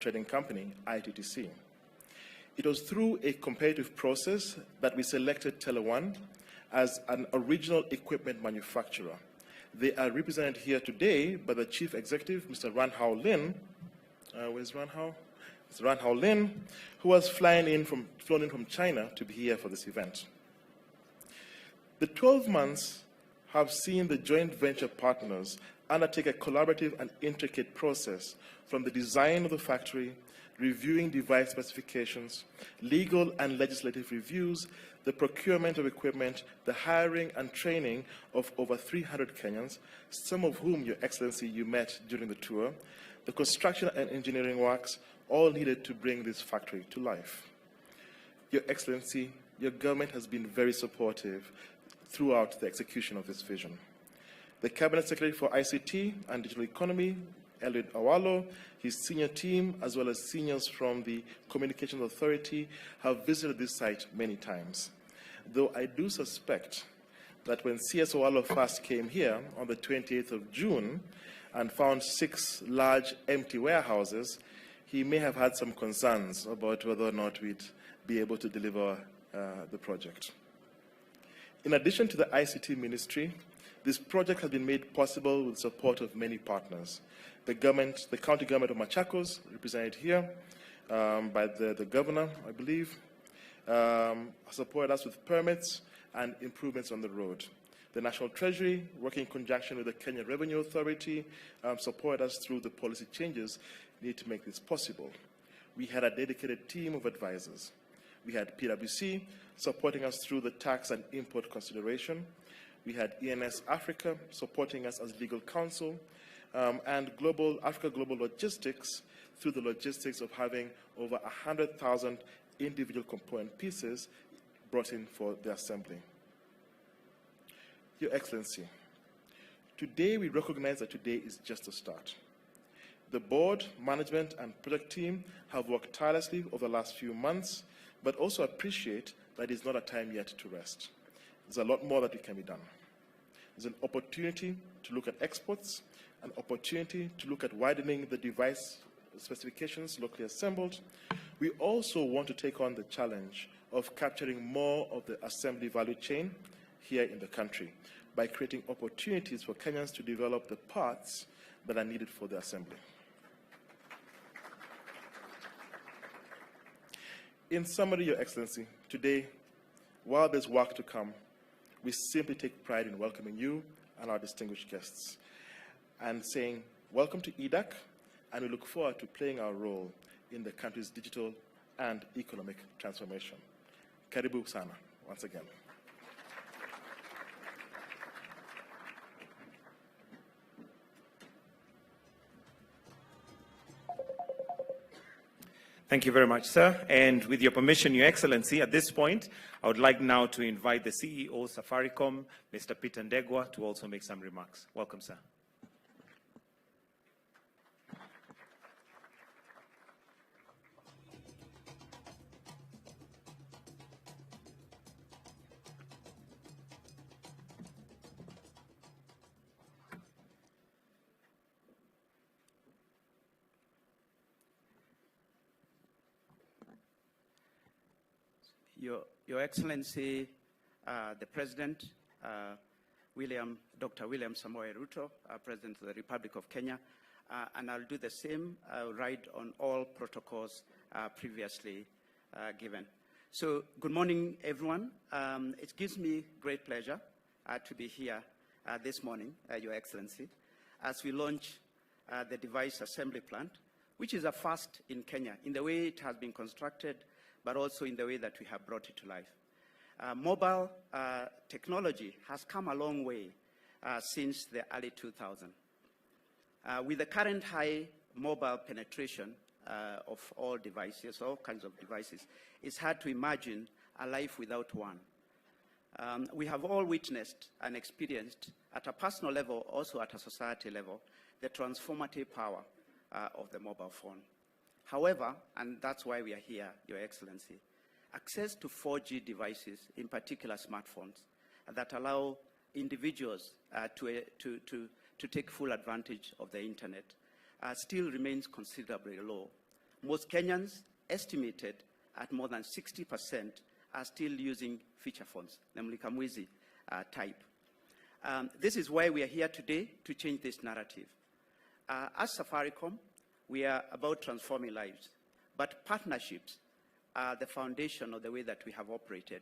Trading Company, ITTC. It was through a competitive process that we selected Tele1 as an original equipment manufacturer. They are represented here today by the Chief Executive, Mr. Ranhao Lin. Where's Ranhao? Mr. Ranhao Lin, who was flown in from China to be here for this event. The 12 months have seen the joint venture partners undertake a collaborative and intricate process from the design of the factory, reviewing device specifications, legal and legislative reviews, the procurement of equipment, the hiring and training of over 300 Kenyans, some of whom, Your Excellency, you met during the tour, the construction and engineering works, all needed to bring this factory to life. Your Excellency, your government has been very supportive throughout the execution of this vision. The Cabinet Secretary for ICT and Digital Economy, Eliud Awalo, his senior team, as well as seniors from the Communications Authority, have visited this site many times. Though I do suspect that when CS Awalo first came here on the 28th of June and found 6 large empty warehouses, he may have had some concerns about whether or not we'd be able to deliver the project. In addition to the ICT Ministry, this project has been made possible with the support of many partners. The county government of Machakos, represented here by the governor, I believe, supported us with permits and improvements on the road. The National Treasury, working in conjunction with the Kenya Revenue Authority, supported us through the policy changes needed to make this possible. We had a dedicated team of advisors. We had PwC supporting us through the tax and import consideration. We had ENS Africa supporting us as legal counsel, and Africa Global Logistics through the logistics of having over 100,000 individual component pieces brought in for the assembly. Your Excellency, today we recognize that today is just a start. The board, management, and project team have worked tirelessly over the last few months, but also appreciate that it's not a time yet to rest. There's a lot more that can be done. There's an opportunity to look at exports, an opportunity to look at widening the device specifications locally assembled. We also want to take on the challenge of capturing more of the assembly value chain here in the country by creating opportunities for Kenyans to develop the parts that are needed for the assembly. In summary, Your Excellency, today, while there's work to come, we simply take pride in welcoming you and our distinguished guests and saying, welcome to EDAC, and we look forward to playing our role in the country's digital and economic transformation. Karibu sana, once again. Thank you very much, sir. And with your permission, Your Excellency, at this point, I would like now to invite the CEO of Safaricom, Mr. Peter Ndegwa, to also make some remarks. Welcome, sir. Your Excellency, the President, Dr. William Samoei Ruto, President of the Republic of Kenya, and I'll do the same. I'll ride on all protocols previously given. So, good morning, everyone. It gives me great pleasure to be here this morning, Your Excellency, as we launch the device assembly plant, which is a first in Kenya in the way it has been constructed, but also in the way that we have brought it to life. Mobile technology has come a long way since the early 2000s. With the current high mobile penetration of all devices, all kinds of devices, it's hard to imagine a life without one. We have all witnessed and experienced at a personal level, also at a society level, the transformative power of the mobile phone. However, and that's why we are here, Your Excellency, access to 4G devices, in particular smartphones, that allow individuals to take full advantage of the internet, still remains considerably low. most Kenyans, estimated at more than 60%, are still using feature phones, namely Kamwizi type. This is why we are here today, to change this narrative. As Safaricom, we are about transforming lives, but partnerships are the foundation of the way that we have operated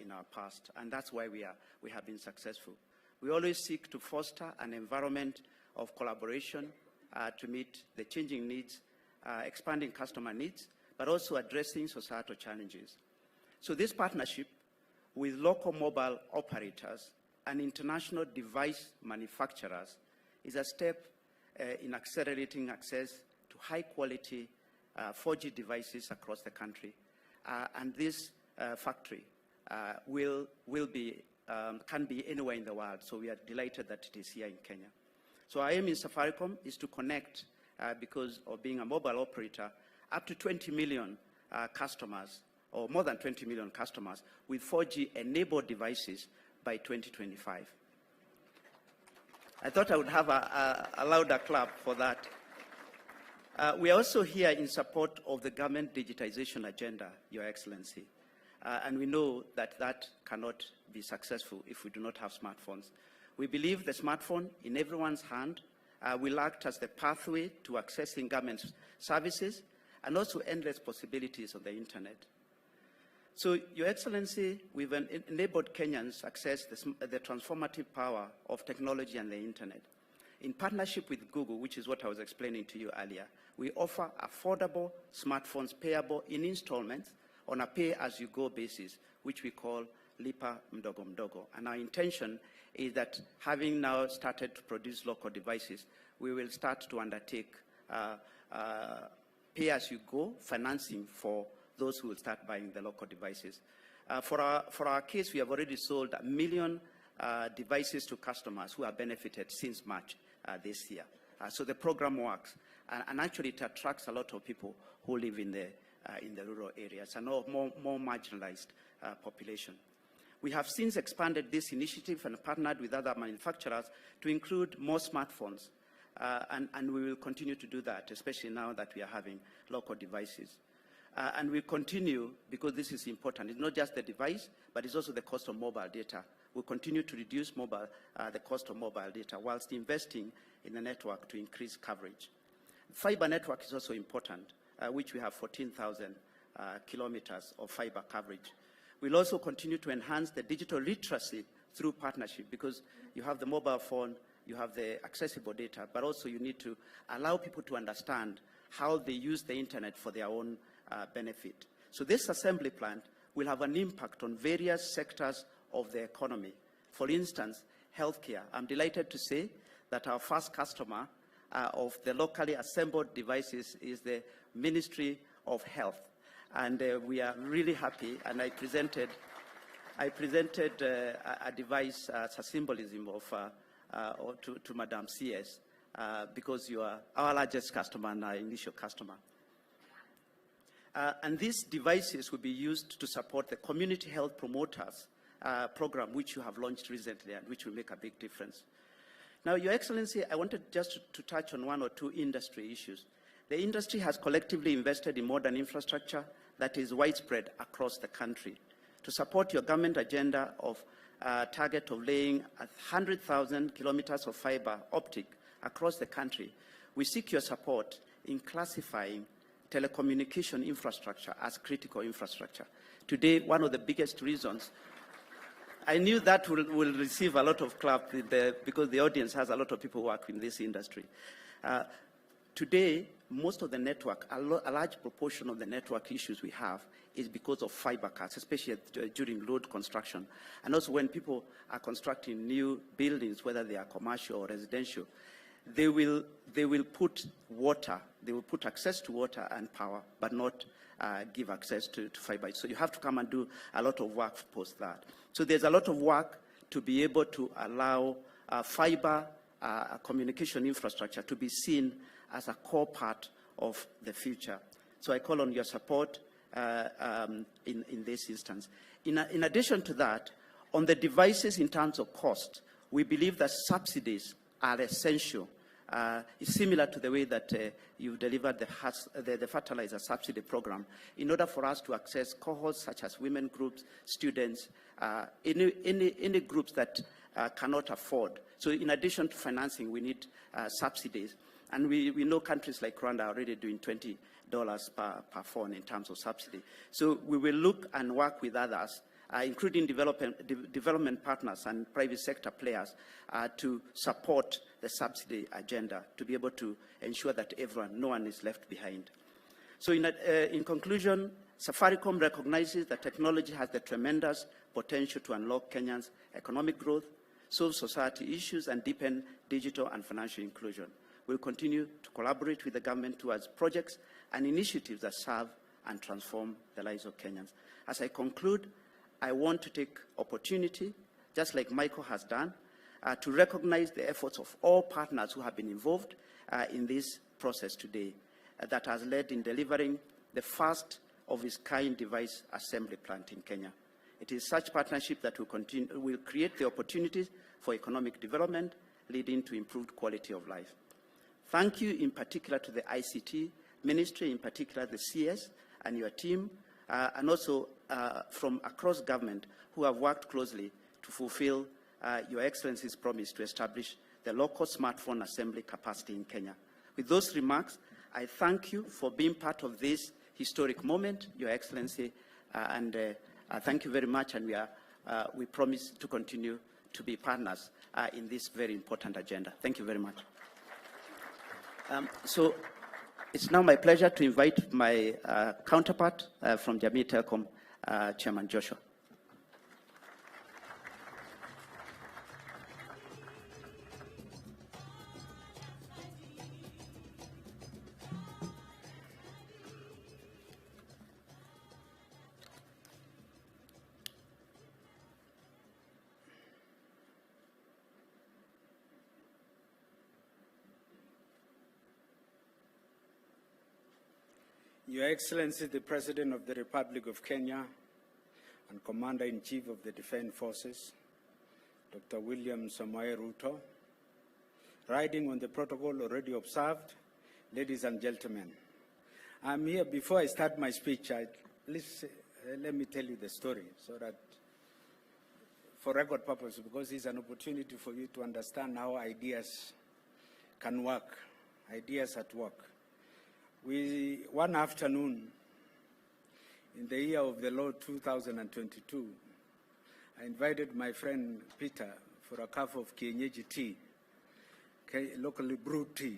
in our past, and that's why we have been successful. We always seek to foster an environment of collaboration to meet the changing needs, expanding customer needs, but also addressing societal challenges. So this partnership with local mobile operators and international device manufacturers is a step in accelerating access to high-quality 4G devices across the country. And this factory can be anywhere in the world, so we are delighted that it is here in Kenya. So our aim in Safaricom is to connect, because of being a mobile operator, up to 20 million customers, or more than 20 million customers, with 4G-enabled devices by 2025. I thought I would have a louder clap for that. We are also here in support of the government digitization agenda, Your Excellency. And we know that that cannot be successful if we do not have smartphones. We believe the smartphone in everyone's hand will act as the pathway to accessing government services and also endless possibilities on the internet. So, Your Excellency, we've enabled Kenyans access the transformative power of technology and the internet. In partnership with Google, which is what I was explaining to you earlier, we offer affordable smartphones payable in installments on a pay-as-you-go basis, which we call Lipa Mdogo Mdogo. And our intention is that, having now started to produce local devices, we will start to undertake pay-as-you-go financing for those who will start buying the local devices. For our case, we have already sold 1 million devices to customers who have benefited since March this year. So the program works, and actually it attracts a lot of people who live in the rural areas and more marginalized population. We have since expanded this initiative and partnered with other manufacturers to include more smartphones, and we will continue to do that, especially now that we are having local devices. And we continue, because this is important. It's not just the device, but it's also the cost of mobile data. We'll continue to reduce the cost of mobile data whilst investing in the network to increase coverage. Fiber network is also important, which we have 14,000 kilometers of fiber coverage. We'll also continue to enhance the digital literacy through partnership, because you have the mobile phone, you have the accessible data, but also you need to allow people to understand how they use the internet for their own benefit. So this assembly plant will have an impact on various sectors of the economy. For instance, healthcare. I'm delighted to say that our first customer of the locally assembled devices is the Ministry of Health. And we are really happy, and I presented a device as a symbolism of to Madam CS, because you are our largest customer and our initial customer. And these devices will be used to support the community health promoters program, which you have launched recently and which will make a big difference. Now, Your Excellency, I wanted just to touch on one or two industry issues. The industry has collectively invested in modern infrastructure that is widespread across the country. To support your government agenda of target of laying 100,000 kilometers of fiber optic across the country, we seek your support in classifying telecommunication infrastructure as critical infrastructure. Today, one of the biggest reasons, I knew that will receive a lot of clap because the audience has a lot of people who work in this industry. Today, most of the network, a large proportion of the network issues we have is because of fiber cuts, especially during road construction. And also when people are constructing new buildings, whether they are commercial or residential, they will put water, they will put access to water and power, but not give access to fiber. So you have to come and do a lot of work post that. So there's a lot of work to be able to allow fiber communication infrastructure to be seen as a core part of the future. So I call on your support in this instance. In addition to that, on the devices in terms of cost, we believe that subsidies are essential is similar to the way that you've delivered the fertilizer subsidy program in order for us to access cohorts such as women groups, students, any groups that cannot afford. So in addition to financing, we need subsidies. And we know countries like Rwanda are already doing $20 per phone in terms of subsidy. So we will look and work with others, including development partners and private sector players, to support the subsidy agenda, to be able to ensure that no one is left behind. So in conclusion, Safaricom recognizes that technology has the tremendous potential to unlock Kenyans' economic growth, solve society issues, and deepen digital and financial inclusion. We'll continue to collaborate with the government towards projects and initiatives that serve and transform the lives of Kenyans. As I conclude, I want to take opportunity, just like Michael has done, to recognize the efforts of all partners who have been involved in this process today that has led in delivering the first of its kind device assembly plant in Kenya. It is such partnership that will create the opportunities for economic development, leading to improved quality of life. Thank you in particular to the ICT Ministry, in particular the CS and your team, and also from across government who have worked closely to fulfill Your Excellency's promise to establish the local smartphone assembly capacity in Kenya. With those remarks, I thank you for being part of this historic moment, Your Excellency, and thank you very much, and we promise to continue to be partners in this very important agenda. Thank you very much. So it's now my pleasure to invite my counterpart from Jamii Telecom, Chairman Joshua. Your Excellency, the President of the Republic of Kenya and Commander-in-Chief of the Defense Forces, Dr. William Samoei Ruto, riding on the protocol already observed, ladies and gentlemen, I'm here before I start my speech. Let me tell you the story so that, for record purposes, because it's an opportunity for you to understand how ideas can work, ideas at work. One afternoon, in the year of the Lord 2022, I invited my friend Peter for a cup of kienyeji tea, locally brewed tea.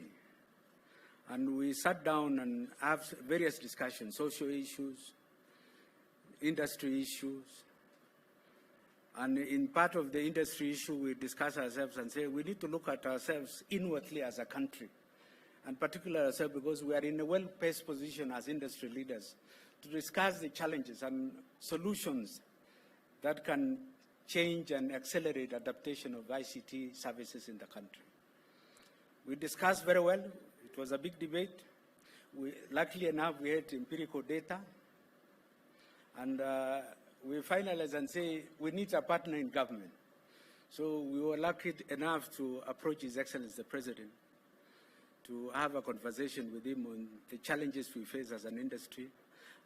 And we sat down and had various discussions, social issues, industry issues. And in part of the industry issue, we discuss ourselves and say we need to look at ourselves inwardly as a country. And particularly ourselves, because we are in a well-placed position as industry leaders to discuss the challenges and solutions that can change and accelerate adaptation of ICT services in the country. We discussed very well. It was a big debate. Luckily enough, we had empirical data. And we finalized and say we need a partner in government. So we were lucky enough to approach His Excellency the President to have a conversation with him on the challenges we face as an industry.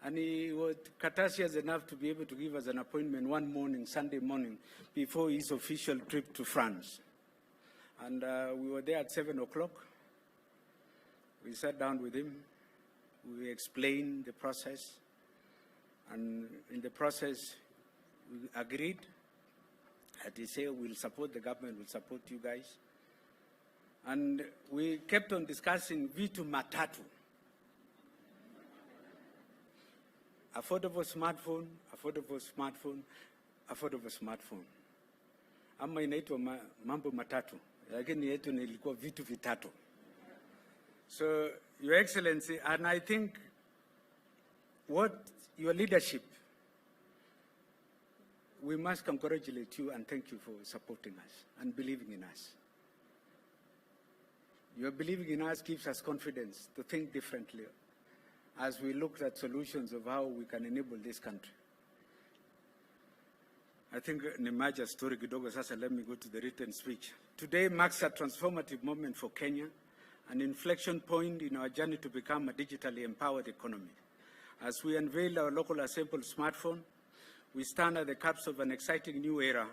And he was courteous enough to be able to give us an appointment one morning, Sunday morning, before his official trip to France. And we were there at 7 o'clock. We sat down with him. We explained the process. And in the process, we agreed that he said, we'll support the government, we'll support you guys. And we kept on discussing vitu matatu. Affordable smartphone, affordable smartphone, affordable smartphone. Ama inaitwa mambo matatu. Lakini yetu nilikuwa vitu vitatu. So, Your Excellency, and I think what your leadership, we must congratulate you and thank you for supporting us and believing in us. Your believing in us gives us confidence to think differently as we look at solutions of how we can enable this country. I think nimaja story kidogo sasa, let me go to the written speech. Today marks a transformative moment for Kenya an inflection point in our journey to become a digitally empowered economy. As we unveil our local assembled smartphone, we stand at the cusp of an exciting new era,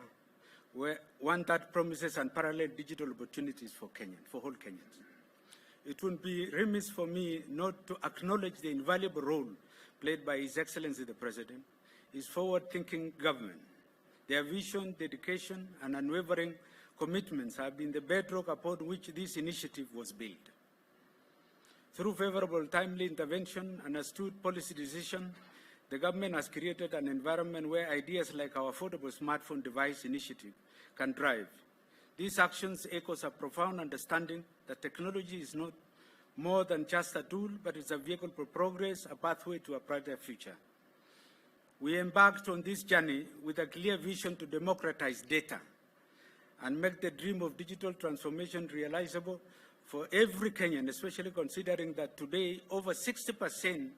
one that promises unparalleled digital opportunities for all Kenyans. It would be remiss for me not to acknowledge the invaluable role played by His Excellency the President, his forward-thinking government. Their vision, dedication, and unwavering commitments have been the bedrock upon which this initiative was built. Through favorable, timely intervention and astute policy decision, the government has created an environment where ideas like our affordable smartphone device initiative can thrive. These actions echo a profound understanding that technology is not more than just a tool, but is a vehicle for progress, a pathway to a brighter future. We embarked on this journey with a clear vision to democratize data and make the dream of digital transformation realizable for every Kenyan, especially considering that today over 60%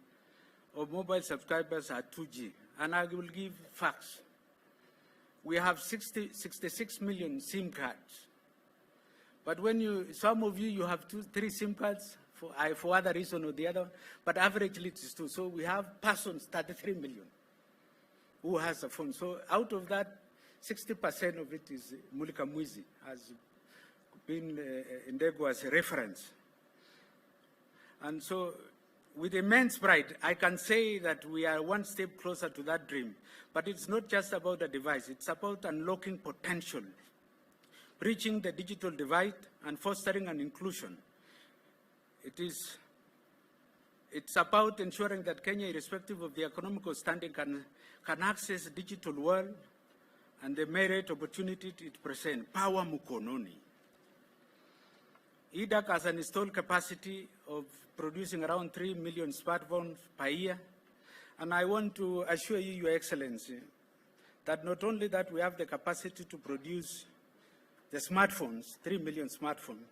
of mobile subscribers are 2G. And I will give facts. We have 66 million SIM cards. But when some of you have 3 SIM cards for other reason or the other, but averagely it is 2. So we have persons, 33 million, who has a phone. So out of that, 60% of it is Mulika Mwizi, has been Ndegwa as a reference. And so with immense pride, I can say that we are one step closer to that dream. But it's not just about a device, it's about unlocking potential, bridging the digital divide and fostering an inclusion. It's about ensuring that Kenya, irrespective of the economical standing, can access the digital world and the merit opportunity it presents. Power Mukononi. EDAC has an installed capacity of producing around 3 million smartphones per year. And I want to assure you, Your Excellency, that not only that we have the capacity to produce the smartphones, 3 million smartphones,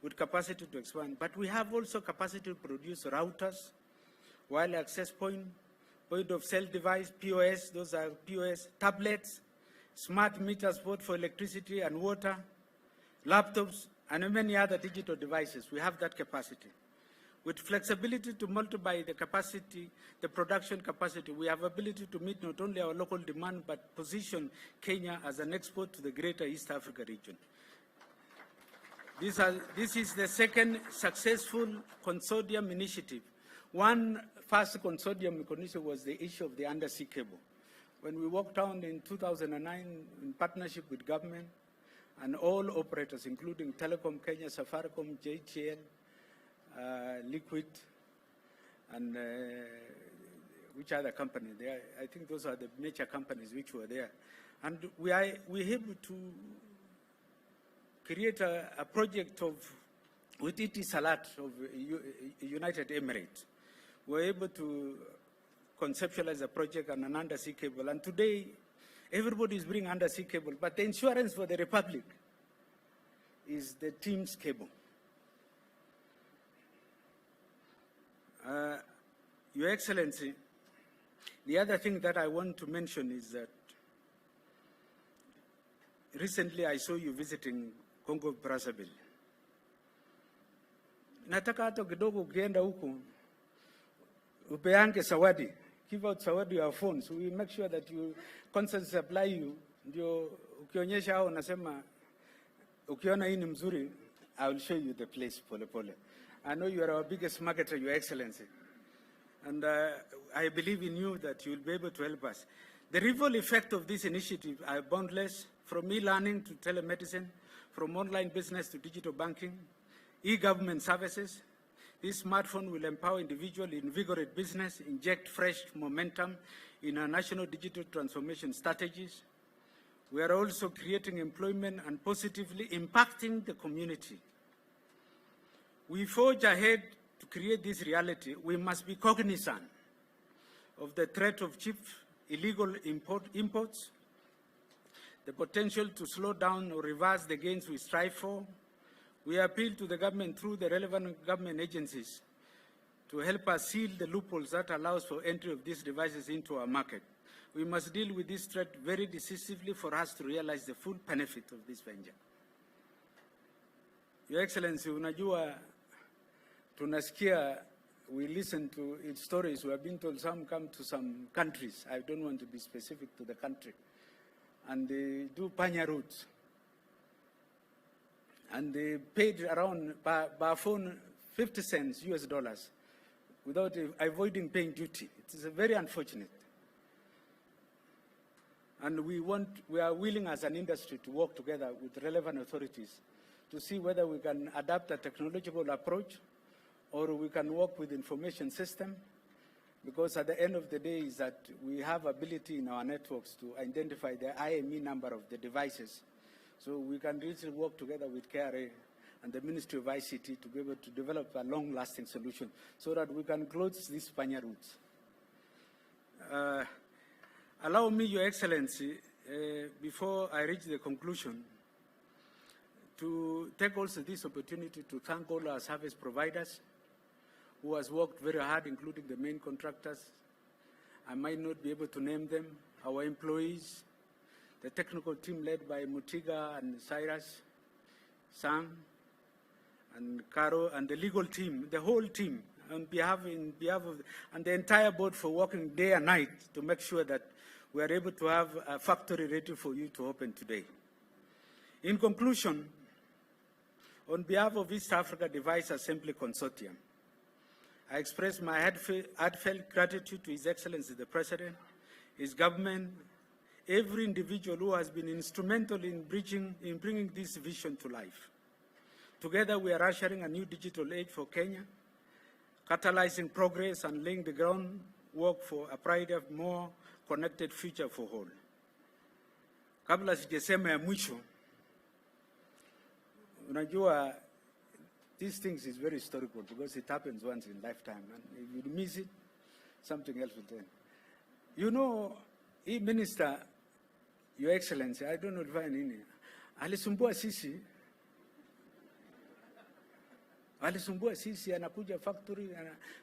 with capacity to expand, but we have also capacity to produce routers, wireless access point of sale device, POS, those are POS, tablets, smart meters both for electricity and water, laptops, and many other digital devices. We have that capacity. With flexibility to multiply the capacity, the production capacity, we have ability to meet not only our local demand, but position Kenya as an export to the greater East Africa region. This is the second successful consortium initiative. One first consortium initiative was the issue of the undersea cable. When we walked down in 2009 in partnership with government and all operators, including Telecom Kenya, Safaricom, JTL, Liquid, and which other company there? I think those are the major companies which were there. And we able to create a project with ET Salat of United Emirates. We're able to conceptualize a project on an undersea cable. And today, everybody is bringing undersea cable, but the insurance for the Republic is the Teams cable. Your Excellency, the other thing that I want to mention is that recently I saw you visiting Congo Brazzaville. Nataka hata kidogo ukienda huku upeange sawadi, give out sawadi your phones. We make sure that you constantly supply you. Ndio ukionyesha hao unasema ukiona hii ni mzuri, I will show you the place pole pole. I know you are our biggest marketer, Your Excellency. And I believe in you that you will be able to help us. The ripple effect of this initiative are boundless, from e-learning to telemedicine, from online business to digital banking, e-government services. This smartphone will empower individuals, invigorate business, inject fresh momentum in our national digital transformation strategies. We are also creating employment and positively impacting the community. We forge ahead to create this reality. We must be cognizant of the threat of cheap illegal imports, the potential to slow down or reverse the gains we strive for. We appeal to the government through the relevant government agencies to help us seal the loopholes that allows for entry of these devices into our market. We must deal with this threat very decisively for us to realize the full benefit of this venture. Your Excellency, unajua tunasikia, we listen to its stories. We have been told some come to some countries. I don't want to be specific to the country. And they do panya routes. And they paid around, by phone, 50 cents US dollars without avoiding paying duty. It is very unfortunate. And we are willing as an industry to work together with relevant authorities to see whether we can adapt a technological approach or we can work with information system, because at the end of the day is that we have ability in our networks to identify the IME number of the devices. So we can really work together with KRA and the Ministry of ICT to be able to develop a long-lasting solution so that we can close these panya routes. Allow me, Your Excellency, before I reach the conclusion, to take also this opportunity to thank all our service providers who has worked very hard, including the main contractors. I might not be able to name them, our employees, the technical team led by Mutiga and Cyrus, Sam, and Caro, and the legal team, the whole team, in behalf of, and the entire board for working day and night to make sure that we are able to have a factory ready for you to open today. In conclusion, on behalf of East Africa Device Assembly Consortium, I express my heartfelt gratitude to His Excellency the President, his government, every individual who has been instrumental in bringing this vision to life. Together, we are ushering a new digital age for Kenya, catalyzing progress and laying the groundwork for a brighter, more connected future for all. Kabla sijasema ya mwisho, unajua, these things is very historical because it happens once in lifetime, and if you miss it, something else will then. You know, he minister, Your Excellency, I don't know if I nini, alisumbua sisi, anakuja factory,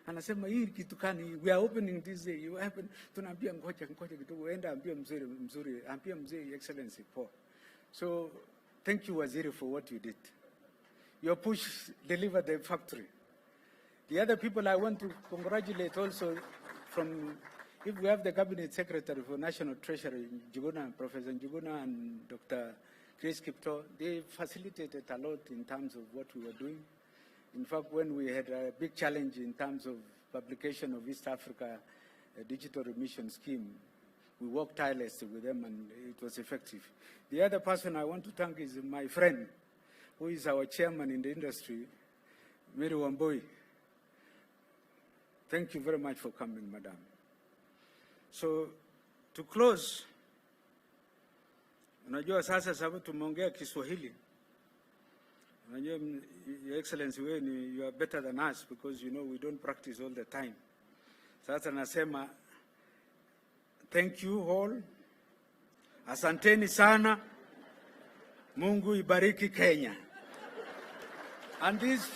anasema hii kitu kani, we are opening this day, you happen, tunaambia ngoja kidogo, enda ambia mzuri, ambia mzee, Your Excellency, poa. So, thank you, Waziri, for what you did. Your push delivered the factory. The other people I want to congratulate also from, if we have the Cabinet Secretary for National Treasury, Njuguna, Professor Njuguna and Dr. Chris Kipto, they facilitated a lot in terms of what we were doing. In fact, when we had a big challenge in terms of publication of East Africa digital remission scheme, we worked tirelessly with them and it was effective. The other person I want to thank is my friend, who is our chairman in the industry, Mary Wamboi. Thank you very much for coming, madam. So, to close, unajua sasa sababu tumeongea Kiswahili. Unajua, Your Excellency, you are better than us because you know we don't practice all the time. Sasa nasema, thank you all. Asanteni sana. Mungu ibariki Kenya. And this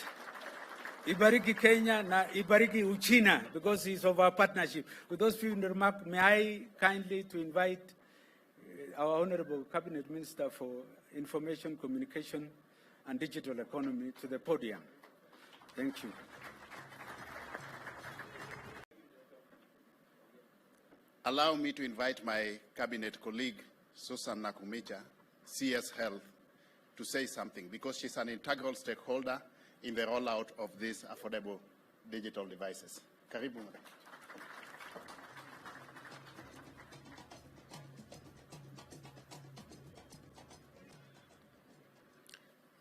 ibariki Kenya na ibariki Uchina because it's of our partnership. With those few remarks, may I kindly to invite our Honorable Cabinet Minister for Information, Communication and Digital Economy to the podium. Thank you. Allow me to invite my cabinet colleague, Susan Nakumicha, CS Health, to say something because she's an integral stakeholder in the rollout of these affordable digital devices. Karibu.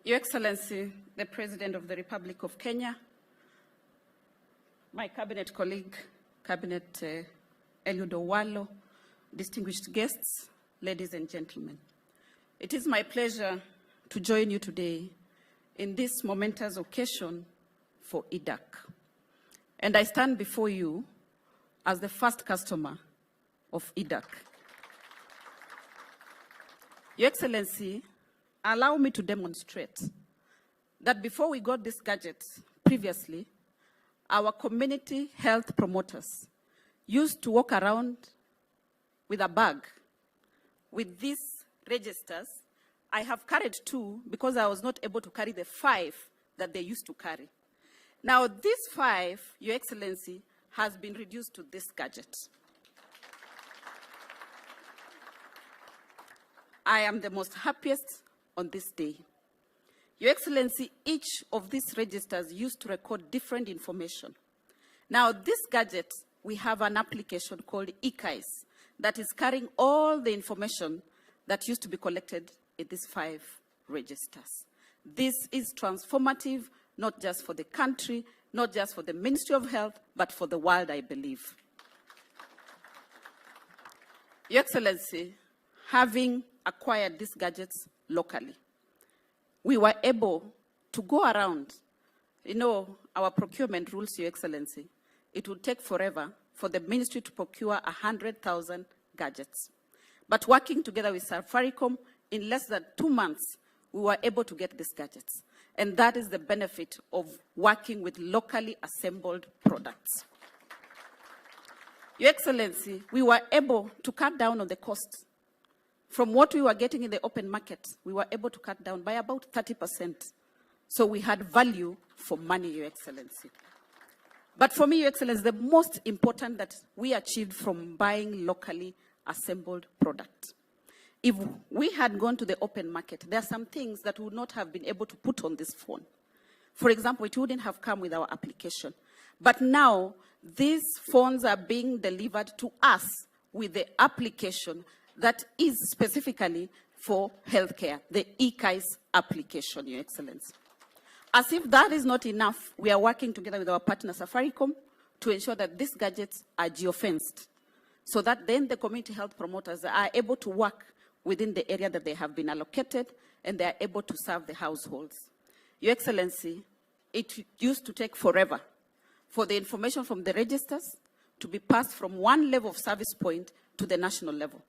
Your Excellency, the President of the Republic of Kenya, my cabinet colleague, Cabinet Eliud Owalo, distinguished guests, ladies and gentlemen. It is my pleasure to join you today in this momentous occasion for EDAC. And I stand before you as the first customer of EDAC. Your Excellency, allow me to demonstrate that before we got this gadget previously, our community health promoters used to walk around with a bag with these registers. I have carried 2 because I was not able to carry the 5 that they used to carry. Now, this 5, Your Excellency, has been reduced to this gadget. I am the most happiest on this day. Your Excellency, each of these registers used to record different information. Now, this gadget, we have an application called EKIS that is carrying all the information that used to be collected in these 5 registers. This is transformative, not just for the country, not just for the Ministry of Health, but for the world, I believe. Your Excellency, having acquired these gadgets locally, we were able to go around. You know, our procurement rules, Your Excellency, it would take forever for the ministry to procure 100,000 gadgets. But working together with Safaricom, in less than 2 months, we were able to get these gadgets. And that is the benefit of working with locally assembled products. Your Excellency, we were able to cut down on the costs. From what we were getting in the open market, we were able to cut down by about 30%. So we had value for money, Your Excellency. But for me, Your Excellency, the most important that we achieved from buying locally assembled products. If we had gone to the open market, there are some things that we would not have been able to put on this phone. For example, it wouldn't have come with our application. But now, these phones are being delivered to us with the application that is specifically for healthcare, the EKIS application, Your Excellency. As if that is not enough, we are working together with our partner Safaricom to ensure that these gadgets are geofenced, so that then the community health promoters are able to work within the area that they have been allocated, and they are able to serve the households. Your Excellency, it used to take forever for the information from the registers to be passed from one level of service point to the national level.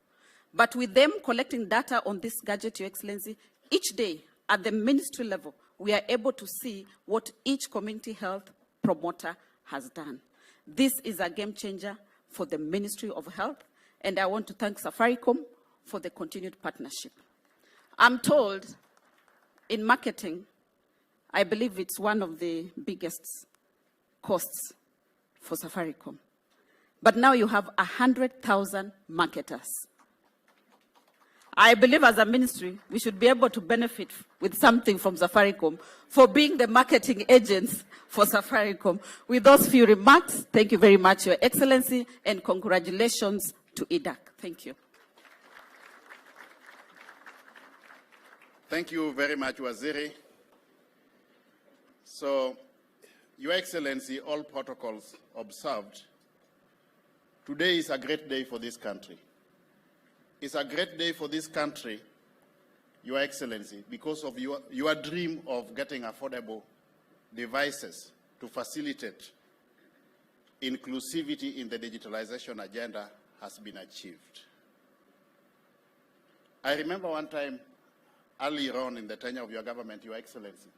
But with them collecting data on this gadget, Your Excellency, each day at the ministry level, we are able to see what each community health promoter has done. This is a game changer for the Ministry of Health, and I want to thank Safaricom for the continued partnership. I'm told in marketing, I believe it's one of the biggest costs for Safaricom. But now you have 100,000 marketers. I believe as a ministry, we should be able to benefit with something from Safaricom for being the marketing agents for Safaricom. With those few remarks, thank you very much, Your Excellency, and congratulations to IDAC. Thank you. Thank you very much, Waziri. So, Your Excellency, all protocols observed, today is a great day for this country. It's a great day for this country, Your Excellency, because of your dream of getting affordable devices to facilitate inclusivity in the digitalization agenda has been achieved. I remember one time earlier on in the tenure of your government, Your Excellency,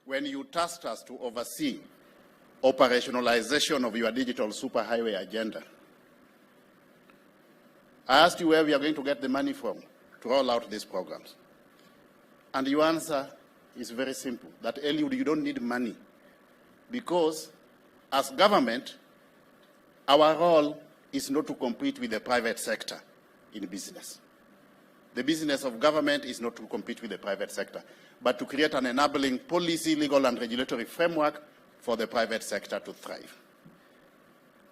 when you tasked us to oversee operationalization of your digital superhighway agenda. I asked you where we are going to get the money from to roll out these programs. And your answer is very simple, that Eliud, you don't need money, because as government, our role is not to compete with the private sector in business. The business of government is not to compete with the private sector, but to create an enabling policy, legal, and regulatory framework for the private sector to thrive.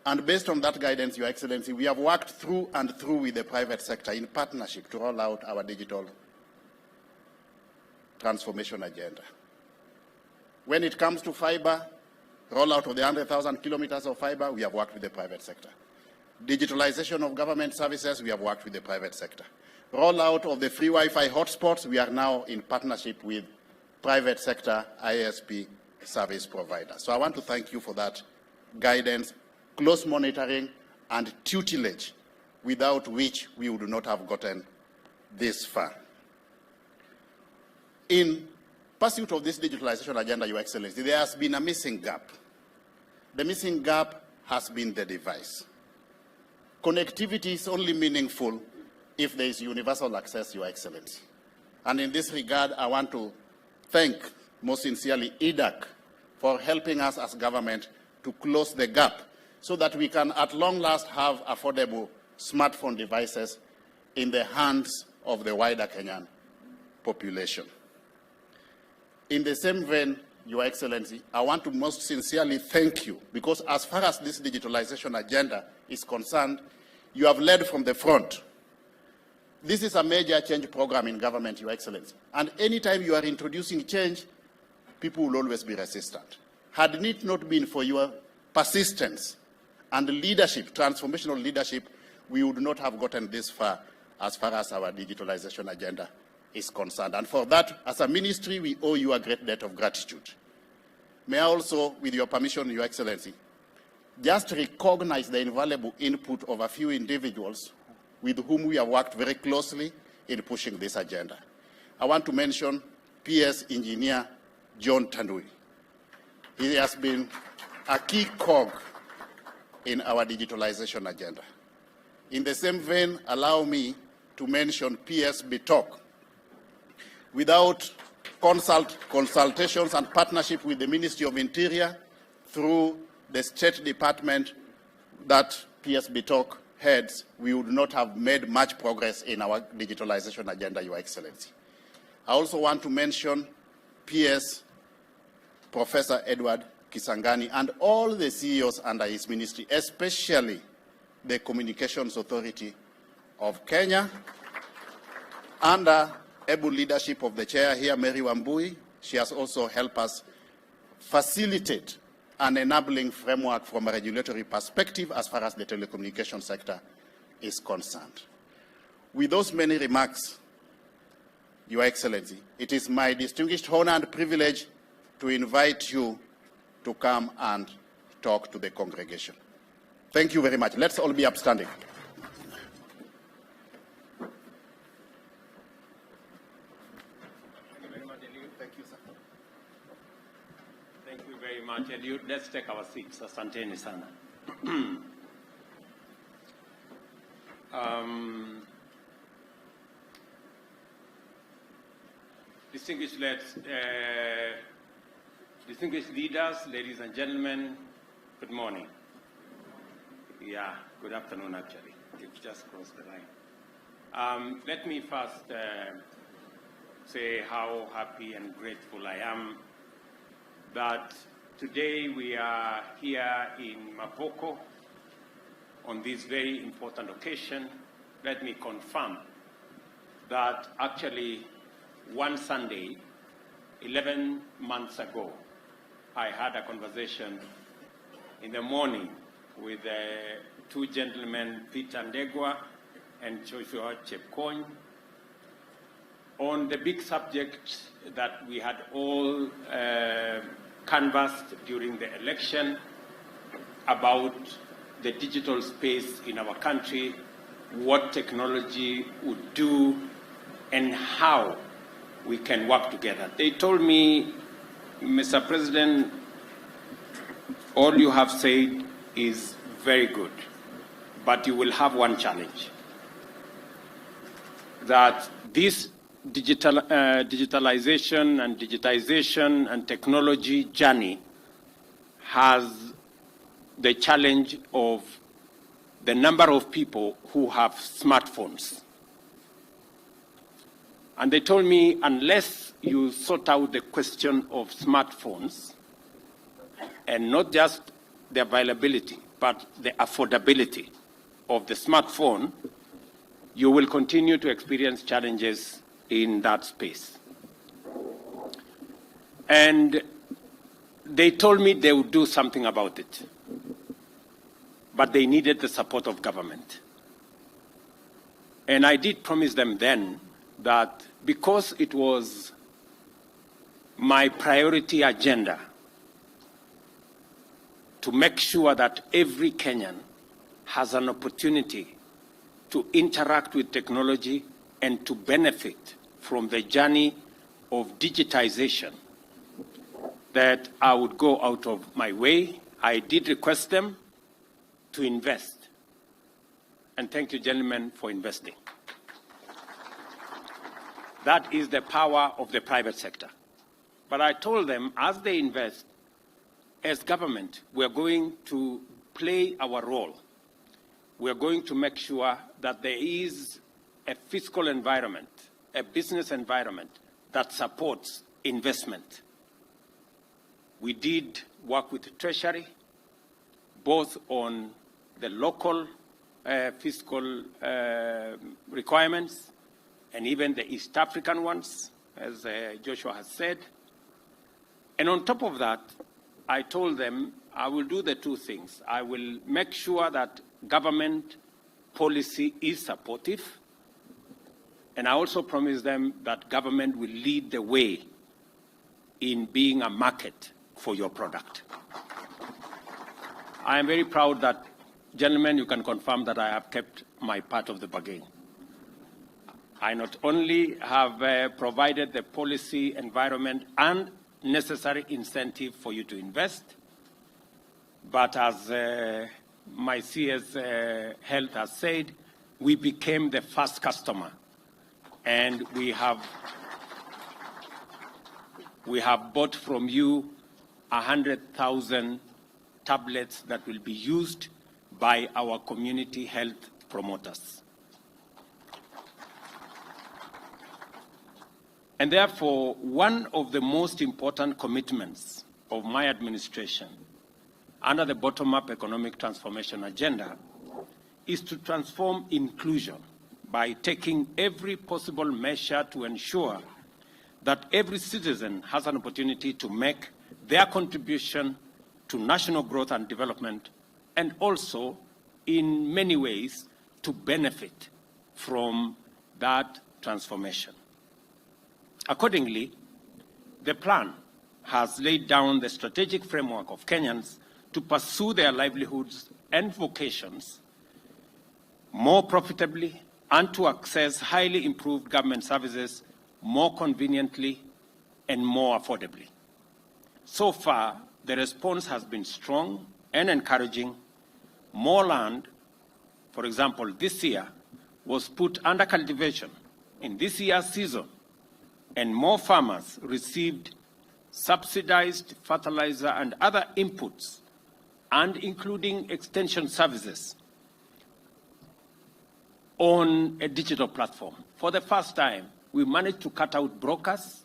And based on that guidance, Your Excellency, we have worked through and through with the private sector in partnership to roll out our digital transformation agenda. When it comes to fiber, rollout of the 100,000 kilometers of fiber, we have worked with the private sector. Digitalization of government services, we have worked with the private sector. Rollout of the free Wi-Fi hotspots, we are now in partnership with private sector ISP service providers. So I want to thank you for that guidance, close monitoring, and tutelage, without which we would not have gotten this far. In pursuit of this digitalization agenda, Your Excellency, there has been a missing gap. The missing gap has been the device. Connectivity is only meaningful if there is universal access, Your Excellency. And in this regard, I want to thank most sincerely IDAC for helping us as government to close the gap so that we can at long last have affordable smartphone devices in the hands of the wider Kenyan population. In the same vein, Your Excellency, I want to most sincerely thank you, because as far as this digitalization agenda is concerned, you have led from the front. This is a major change program in government, Your Excellency. And anytime you are introducing change, people will always be resistant. Had it not been for your persistence and leadership, transformational leadership, we would not have gotten this far as our digitalization agenda is concerned. And for that, as a ministry, we owe you a great debt of gratitude. May I also, with your permission, Your Excellency, just recognize the invaluable input of a few individuals with whom we have worked very closely in pushing this agenda. I want to mention PS Engineer John Tandui. He has been a key cog in our digitalization agenda. In the same vein, allow me to mention PS Bitok. Without consultations and partnership with the Ministry of Interior through the State Department that PS Bitok heads, we would not have made much progress in our digitalization agenda, Your Excellency. I also want to mention PS Professor Edward Kisangani and all the CEOs under his ministry, especially the Communications Authority of Kenya, under able leadership of the chair here, Mary Wambui. She has also helped us facilitate an enabling framework from a regulatory perspective as far as the telecommunication sector is concerned. With those many remarks, Your Excellency, it is my distinguished honor and privilege to invite you to come and talk to the congregation. Thank you very much. Let's all be upstanding. Thank you very much, Eliud. Let's take our seats. Asanteni sana. Distinguished leaders, ladies and gentlemen, good morning. Yeah, good afternoon, actually. You've just crossed the line. Let me first say how happy and grateful I am that today we are here in Mavoko on this very important occasion. Let me confirm that actually one Sunday, 11 months ago, I had a conversation in the morning with two gentlemen, Peter Ndegwa and Joshua Chepkony, on the big subject that we had all canvassed during the election about the digital space in our country, what technology would do, and how we can work together. They told me, Mr. President, all you have said is very good, but you will have one challenge, that this digitalization and digitization and technology journey has the challenge of the number of people who have smartphones. And they told me, unless you sort out the question of smartphones, and not just the availability, but the affordability of the smartphone, you will continue to experience challenges in that space. And they told me they would do something about it, but they needed the support of government. And I did promise them then that because it was my priority agenda to make sure that every Kenyan has an opportunity to interact with technology and to benefit from the journey of digitization, that I would go out of my way. I did request them to invest. And thank you, gentlemen, for investing. That is the power of the private sector. But I told them, as they invest, as government, we are going to play our role. We are going to make sure that there is a fiscal environment, a business environment that supports investment. We did work with the Treasury, both on the local fiscal requirements and even the East African ones, as Joshua has said. And on top of that, I told them I will do the two things. I will make sure that government policy is supportive, and I also promise them that government will lead the way in being a market for your product. I am very proud that, gentlemen, you can confirm that I have kept my part of the bargain. I not only have provided the policy environment and necessary incentive for you to invest, but as my CS Health has said, we became the first customer, and we have bought from you 100,000 tablets that will be used by our community health promoters. And therefore, one of the most important commitments of my administration under the bottom-up economic transformation agenda is to transform inclusion by taking every possible measure to ensure that every citizen has an opportunity to make their contribution to national growth and development, and also, in many ways, to benefit from that transformation. Accordingly, the plan has laid down the strategic framework of Kenyans to pursue their livelihoods and vocations more profitably and to access highly improved government services more conveniently and more affordably. So far, the response has been strong and encouraging. More land, for example, this year, was put under cultivation in this year's season, and more farmers received subsidized fertilizer and other inputs, and including extension services on a digital platform. For the first time, we managed to cut out brokers.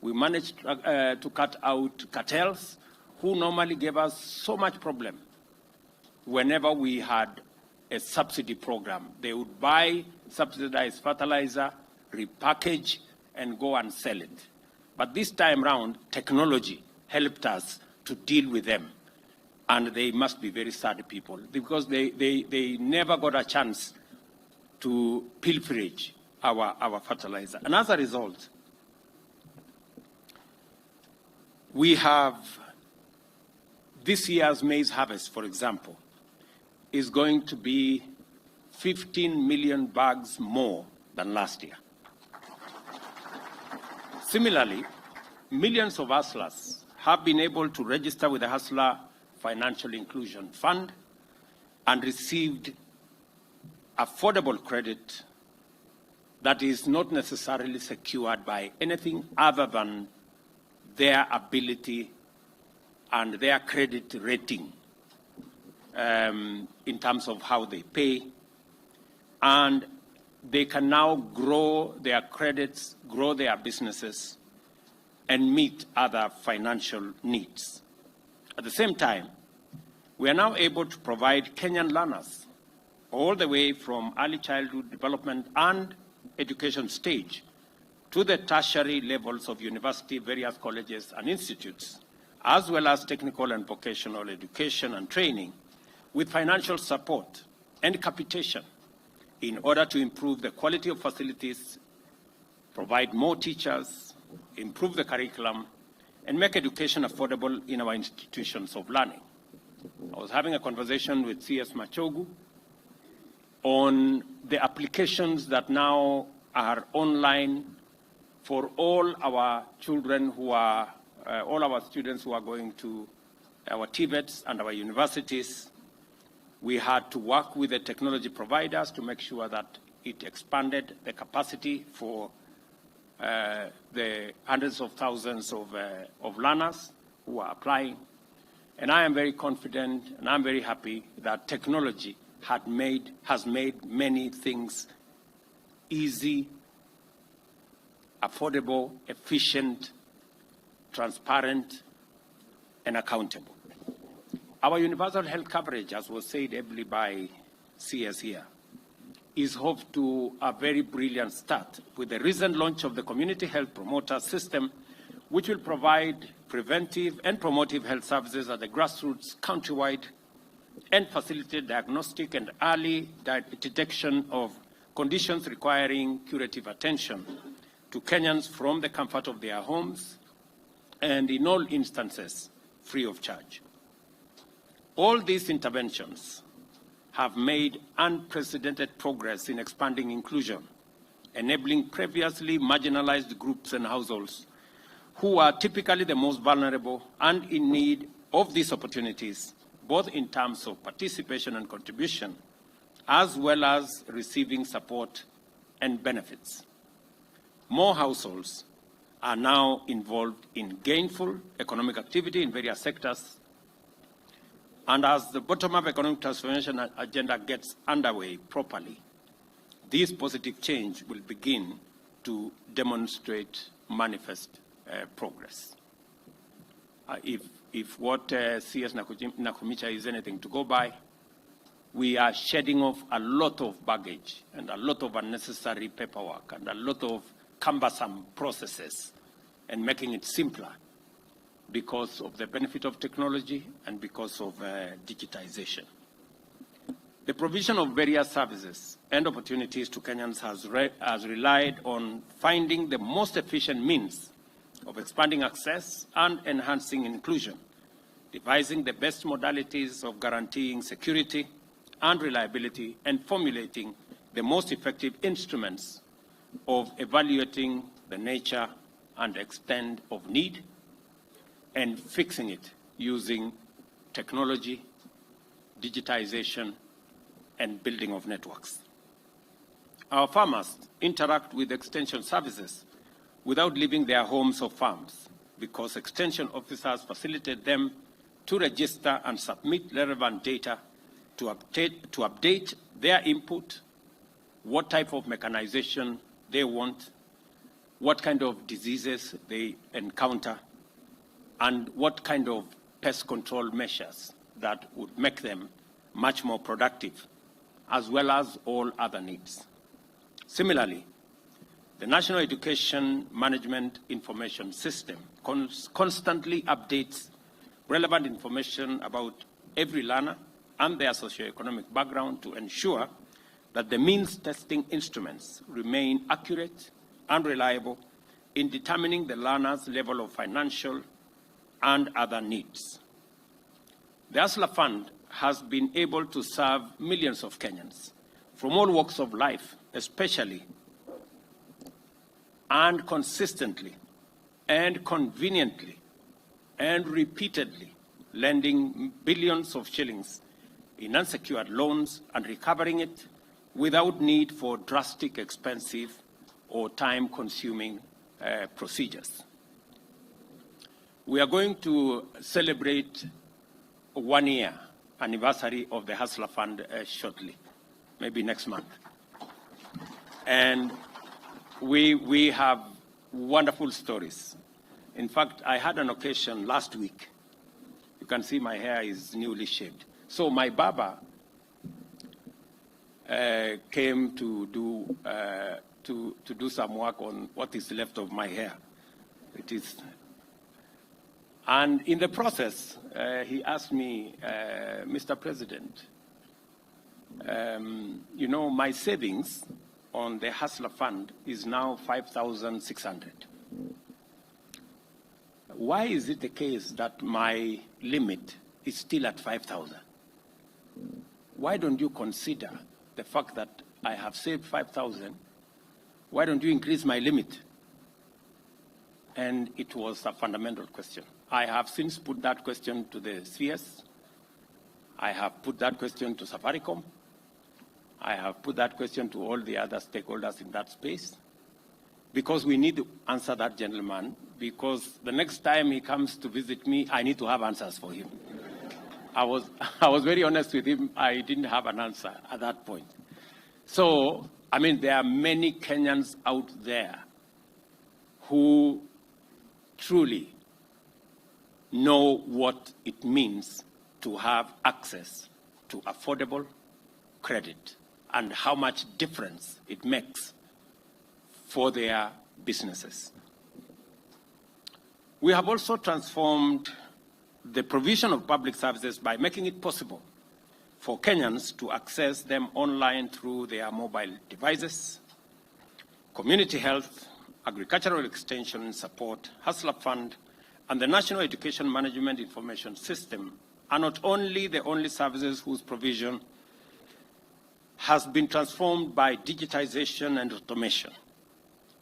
We managed to cut out cartels who normally gave us so much problem whenever we had a subsidy program. They would buy subsidized fertilizer, repackage, and go and sell it. But this time round, technology helped us to deal with them. And they must be very sad people because they never got a chance to pilferage our fertilizer. And as a result, we have this year's maize harvest, for example, is going to be 15 million bags more than last year. Similarly, millions of hustlers have been able to register with the Hustler Financial Inclusion Fund and received affordable credit that is not necessarily secured by anything other than their ability and their credit rating in terms of how they pay. And they can now grow their credits, grow their businesses, and meet other financial needs. At the same time, we are now able to provide Kenyan learners all the way from early childhood development and education stage to the tertiary levels of university, various colleges and institutes, as well as technical and vocational education and training, with financial support and capitation in order to improve the quality of facilities, provide more teachers, improve the curriculum, and make education affordable in our institutions of learning. I was having a conversation with CS Machogu on the applications that now are online for all our children who are, all our students who are going to our TVETs and our universities. We had to work with the technology providers to make sure that it expanded the capacity for the hundreds of thousands of learners who are applying. And I am very confident and I'm very happy that technology has made many things easy, affordable, efficient, transparent, and accountable. Our universal health coverage, as was said ably by CS here, is off to a very brilliant start with the recent launch of the Community Health Promoter System, which will provide preventive and promotive health services at the grassroots countrywide and facilitate diagnostic and early detection of conditions requiring curative attention to Kenyans from the comfort of their homes and in all instances free of charge. All these interventions have made unprecedented progress in expanding inclusion, enabling previously marginalized groups and households who are typically the most vulnerable and in need of these opportunities, both in terms of participation and contribution, as well as receiving support and benefits. More households are now involved in gainful economic activity in various sectors. And as the bottom-up economic transformation agenda gets underway properly, this positive change will begin to demonstrate manifest progress. If what CS Nakumicha is anything to go by, we are shedding off a lot of baggage and a lot of unnecessary paperwork and a lot of cumbersome processes and making it simpler because of the benefit of technology and because of digitization. The provision of various services and opportunities to Kenyans has relied on finding the most efficient means of expanding access and enhancing inclusion, devising the best modalities of guaranteeing security and reliability, and formulating the most effective instruments of evaluating the nature and extent of need and fixing it using technology, digitization, and building of networks. Our farmers interact with extension services without leaving their homes or farms because extension officers facilitate them to register and submit relevant data to update their input, what type of mechanization they want, what kind of diseases they encounter, and what kind of pest control measures that would make them much more productive, as well as all other needs. Similarly, the National Education Management Information System constantly updates relevant information about every learner and their socioeconomic background to ensure that the means testing instruments remain accurate and reliable in determining the learner's level of financial and other needs. The Hustler Fund has been able to serve millions of Kenyans from all walks of life, especially and consistently and conveniently and repeatedly lending billions of shillings in unsecured loans and recovering it without need for drastic, expensive, or time-consuming procedures. We are going to celebrate 1 year anniversary of the Hustler Fund shortly, maybe next month. And we have wonderful stories. In fact, I had an occasion last week. You can see my hair is newly shaved. So my barber came to do some work on what is left of my hair. And in the process, he asked me, Mr. President, you know, my savings on the Hustler Fund is now 5,600. Why is it the case that my limit is still at 5,000? Why don't you consider the fact that I have saved 5,000? Why don't you increase my limit? And it was a fundamental question. I have since put that question to the CS. I have put that question to Safaricom. I have put that question to all the other stakeholders in that space, because we need to answer that gentleman, because the next time he comes to visit me, I need to have answers for him. I was very honest with him. I didn't have an answer at that point. So, I mean, there are many Kenyans out there who truly know what it means to have access to affordable credit and how much difference it makes for their businesses. We have also transformed the provision of public services by making it possible for Kenyans to access them online through their mobile devices. Community health, agricultural extension support, Hustler Fund, and the National Education Management Information System are not only the only services whose provision has been transformed by digitization and automation.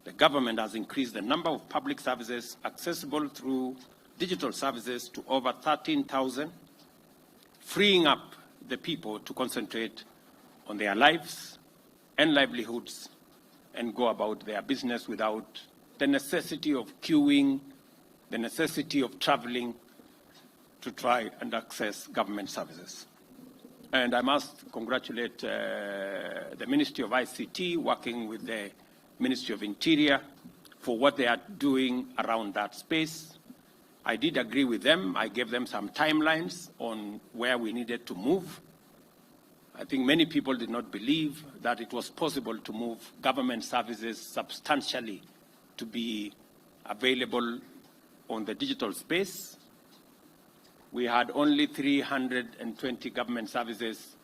The government has increased the number of public services accessible through digital services to over 13,000, freeing up the people to concentrate on their lives and livelihoods and go about their business without the necessity of queuing, the necessity of traveling to try and access government services. And I must congratulate the Ministry of ICT working with the Ministry of Interior for what they are doing around that space. I did agree with them. I gave them some timelines on where we needed to move. I think many people did not believe that it was possible to move government services substantially to be available on the digital space. We had only 320 government services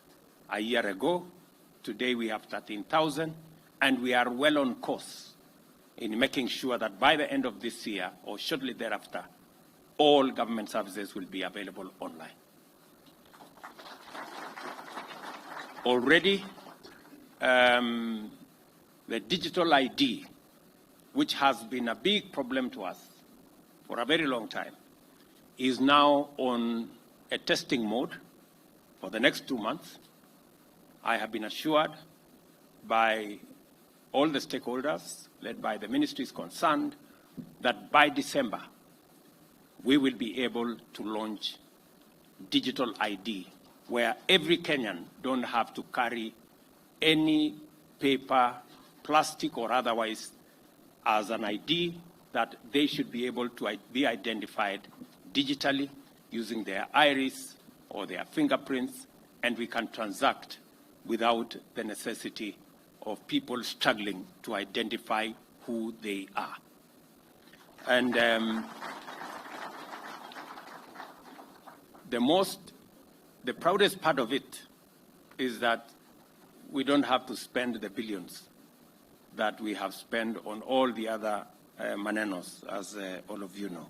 a year ago. Today we have 13,000, and we are well on course in making sure that by the end of this year or shortly thereafter, all government services will be available online. Already, the digital ID, which has been a big problem to us for a very long time, is now on a testing mode for the next 2 months. I have been assured by all the stakeholders, led by the ministries concerned, that by December, we will be able to launch digital ID, where every Kenyan don't have to carry any paper, plastic or otherwise, as an ID, that they should be able to be identified digitally using their iris or their fingerprints, and we can transact without the necessity of people struggling to identify who they are. And the proudest part of it is that we don't have to spend the billions that we have spent on all the other manenos, as all of you know.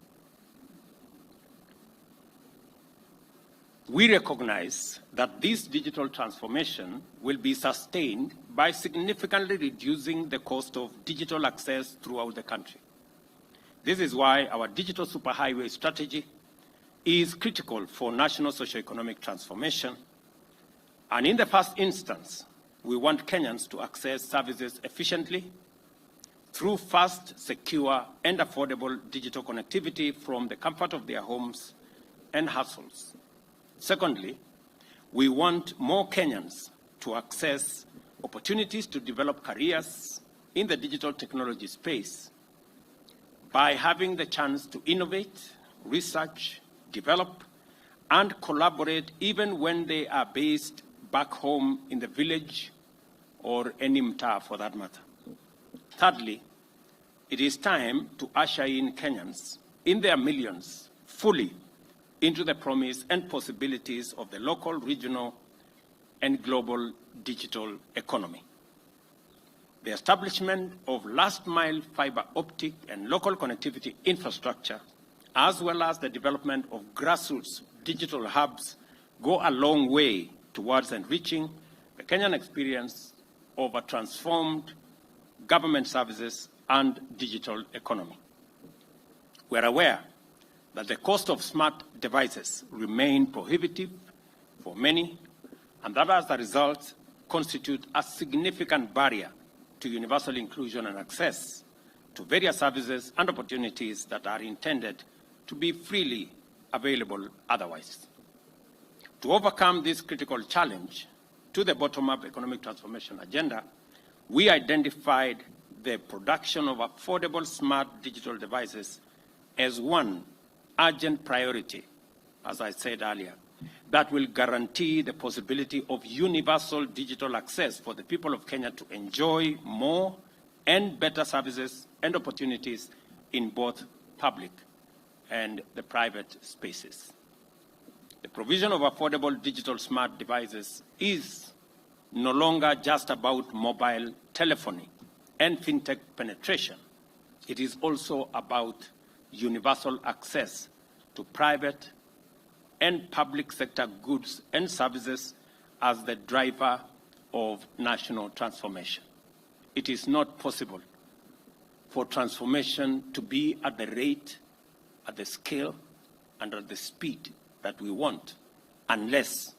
We recognize that this digital transformation will be sustained by significantly reducing the cost of digital access throughout the country. This is why our digital superhighway strategy is critical for national socioeconomic transformation. And in the first instance, we want Kenyans to access services efficiently through fast, secure, and affordable digital connectivity from the comfort of their homes and households. Secondly, we want more Kenyans to access opportunities to develop careers in the digital technology space by having the chance to innovate, research, develop, and collaborate even when they are based back home in the village or any mtaa for that matter. Thirdly, it is time to usher in Kenyans in their millions fully into the promise and possibilities of the local, regional, and global digital economy. The establishment of last-mile fiber optic and local connectivity infrastructure, as well as the development of grassroots digital hubs, go a long way towards enriching the Kenyan experience of a transformed government services and digital economy. We are aware that the cost of smart devices remain prohibitive for many, and that as a result constitute a significant barrier to universal inclusion and access to various services and opportunities that are intended to be freely available otherwise. To overcome this critical challenge to the bottom-up economic transformation agenda, we identified the production of affordable smart digital devices as one urgent priority, as I said earlier, that will guarantee the possibility of universal digital access for the people of Kenya to enjoy more and better services and opportunities in both public and the private spaces. The provision of affordable digital smart devices is no longer just about mobile telephony and fintech penetration. It is also about universal access to private and public sector goods and services as the driver of national transformation. It is not possible for transformation to be at the rate, at the scale, and at the speed that we want unless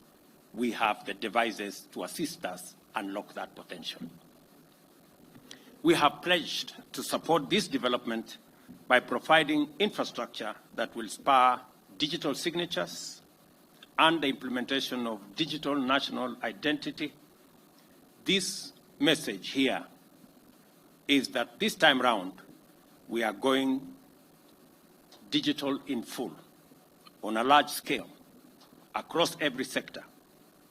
we have the devices to assist us unlock that potential. We have pledged to support this development by providing infrastructure that will spur digital signatures and the implementation of digital national identity. This message here is that this time round, we are going digital in full, on a large scale, across every sector,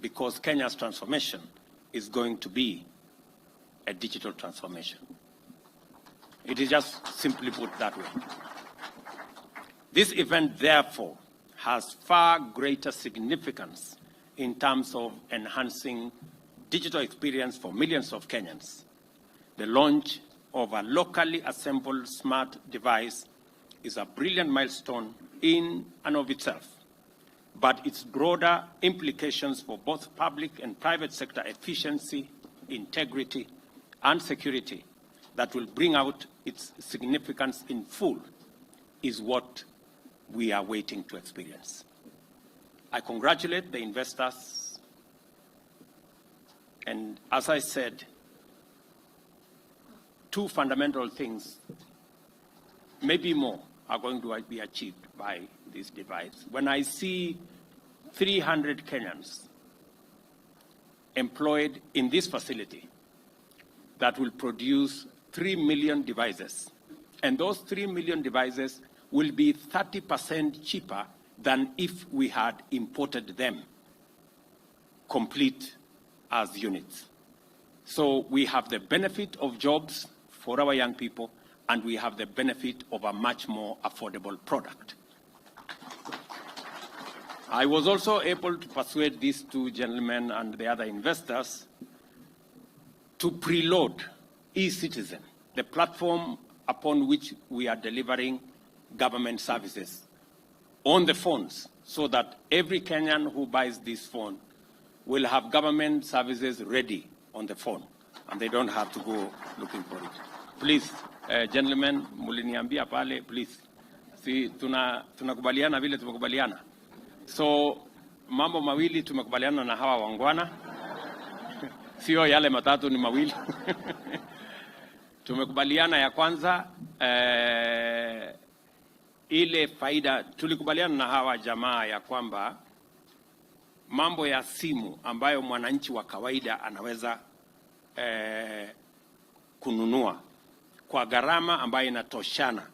because Kenya's transformation is going to be a digital transformation. It is just simply put that way. This event, therefore, has far greater significance in terms of enhancing digital experience for millions of Kenyans. The launch of a locally assembled smart device is a brilliant milestone in and of itself, but its broader implications for both public and private sector efficiency, integrity, and security that will bring out its significance in full is what we are waiting to experience. I congratulate the investors, and as I said, two fundamental things, maybe more, are going to be achieved by this device. When I see 300 Kenyans employed in this facility that will produce 3 million devices, and those 3 million devices will be 30% cheaper than if we had imported them complete as units. So we have the benefit of jobs for our young people, and we have the benefit of a much more affordable product. I was also able to persuade these two gentlemen and the other investors to preload eCitizen, the platform upon which we are delivering government services, on the phones, so that every Kenyan who buys this phone will have government services ready on the phone, and they don't have to go looking for it. Please, gentlemen, muliniambia pale, please. Si tunakubaliana vile tumekubaliana. So mambo mawili tumekubaliana na hawa wangwana. Sio yale matatu, ni mawili. Tumekubaliana ya kwanza ile faida, tulikubaliana na hawa jamaa ya kwamba mambo ya simu ambayo mwananchi wa kawaida anaweza kununua kwa gharama ambayo inatoshana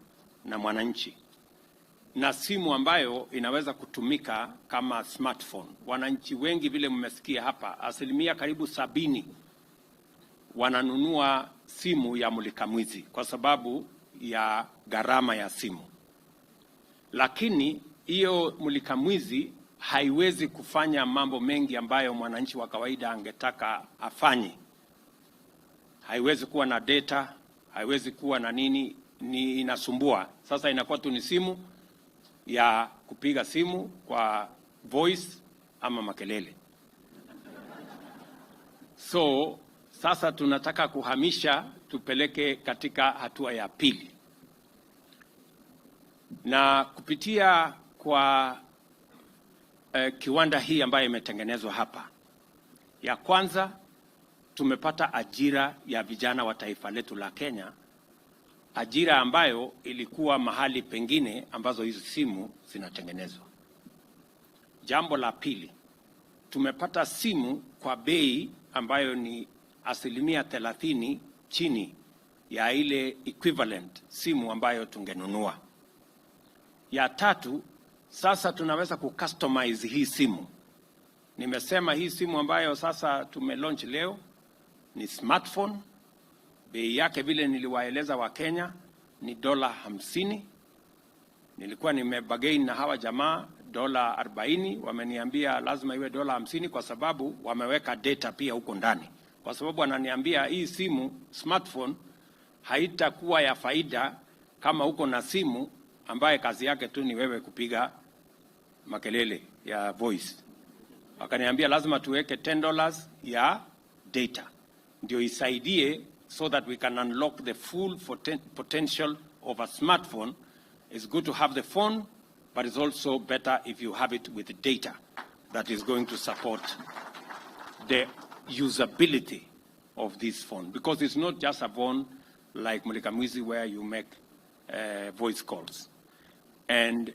na mwananchi, na simu ambayo inaweza kutumika kama smartphone. Wananchi wengi vile mmesikia hapa, asilimia karibu 70 wananunua simu ya mulikamwizi kwa sababu ya gharama ya simu. Lakini hiyo mulikamwizi haiwezi kufanya mambo mengi ambayo mwananchi wa kawaida angetaka afanye. Haiwezi kuwa na data, haiwezi kuwa na nini, ni inasumbua. Sasa inakuwa tu ni simu ya kupiga simu kwa voice ama makelele. So sasa tunataka kuhamisha, tupeleke katika hatua ya pili. Na kupitia kwa kiwanda hii ambayo imetengenezwa hapa, ya kwanza tumepata ajira ya vijana wa taifa letu la Kenya, ajira ambayo ilikuwa mahali pengine ambazo hizi simu zinatengenezwa. Jambo la pili, tumepata simu kwa bei ambayo ni 30% chini ya ile equivalent simu ambayo tungenunua. Ya tatu, sasa tunaweza kucustomize hii simu. Nimesema hii simu ambayo sasa tumelaunch leo ni smartphone. Bei yake vile niliwaeleza wa Kenya ni $50. Nilikuwa nimebagain na hawa jamaa $40, wameniambia lazima iwe $50 kwa sababu wameweka data pia huko ndani. Kwa sababu wananiambia hii simu smartphone haitakuwa ya faida kama uko na simu ambaye kazi yake tu ni wewe kupiga makelele ya voice. Wakaniambia lazima tuweke $10 ya data ndio isaidie, so that we can unlock the full potential of a smartphone. It's good to have the phone, but it's also better if you have it with the data that is going to support the usability of this phone, because it's not just a phone like Mulikamwizi where you make voice calls. And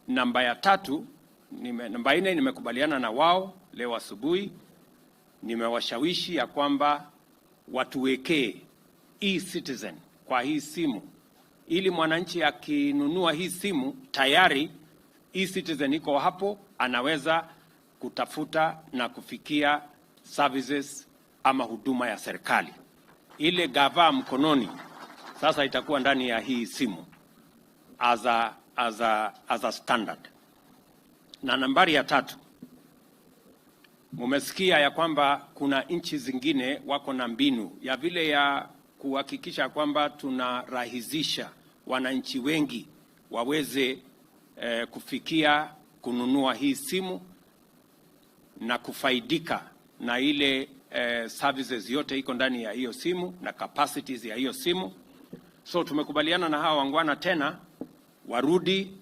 namba ya tatu, namba 4 nimekubaliana na wao leo asubuhi, nimewashawishi ya kwamba watuwekee e-citizen kwa hii simu, ili mwananchi akinunua hii simu tayari e-citizen iko hapo, anaweza kutafuta na kufikia services ama huduma ya serikali. Ile gava mkononi sasa itakuwa ndani ya hii simu as a standard. Na nambari ya 3, mumesikia ya kwamba kuna nchi zingine wako na mbinu ya vile ya kuhakikisha kwamba tunarahisisha wananchi wengi waweze kufikia kununua hii simu na kufaidika na ile services yote iko ndani ya hiyo simu na capacities ya hiyo simu. So tumekubaliana na hawa wangwana tena warudi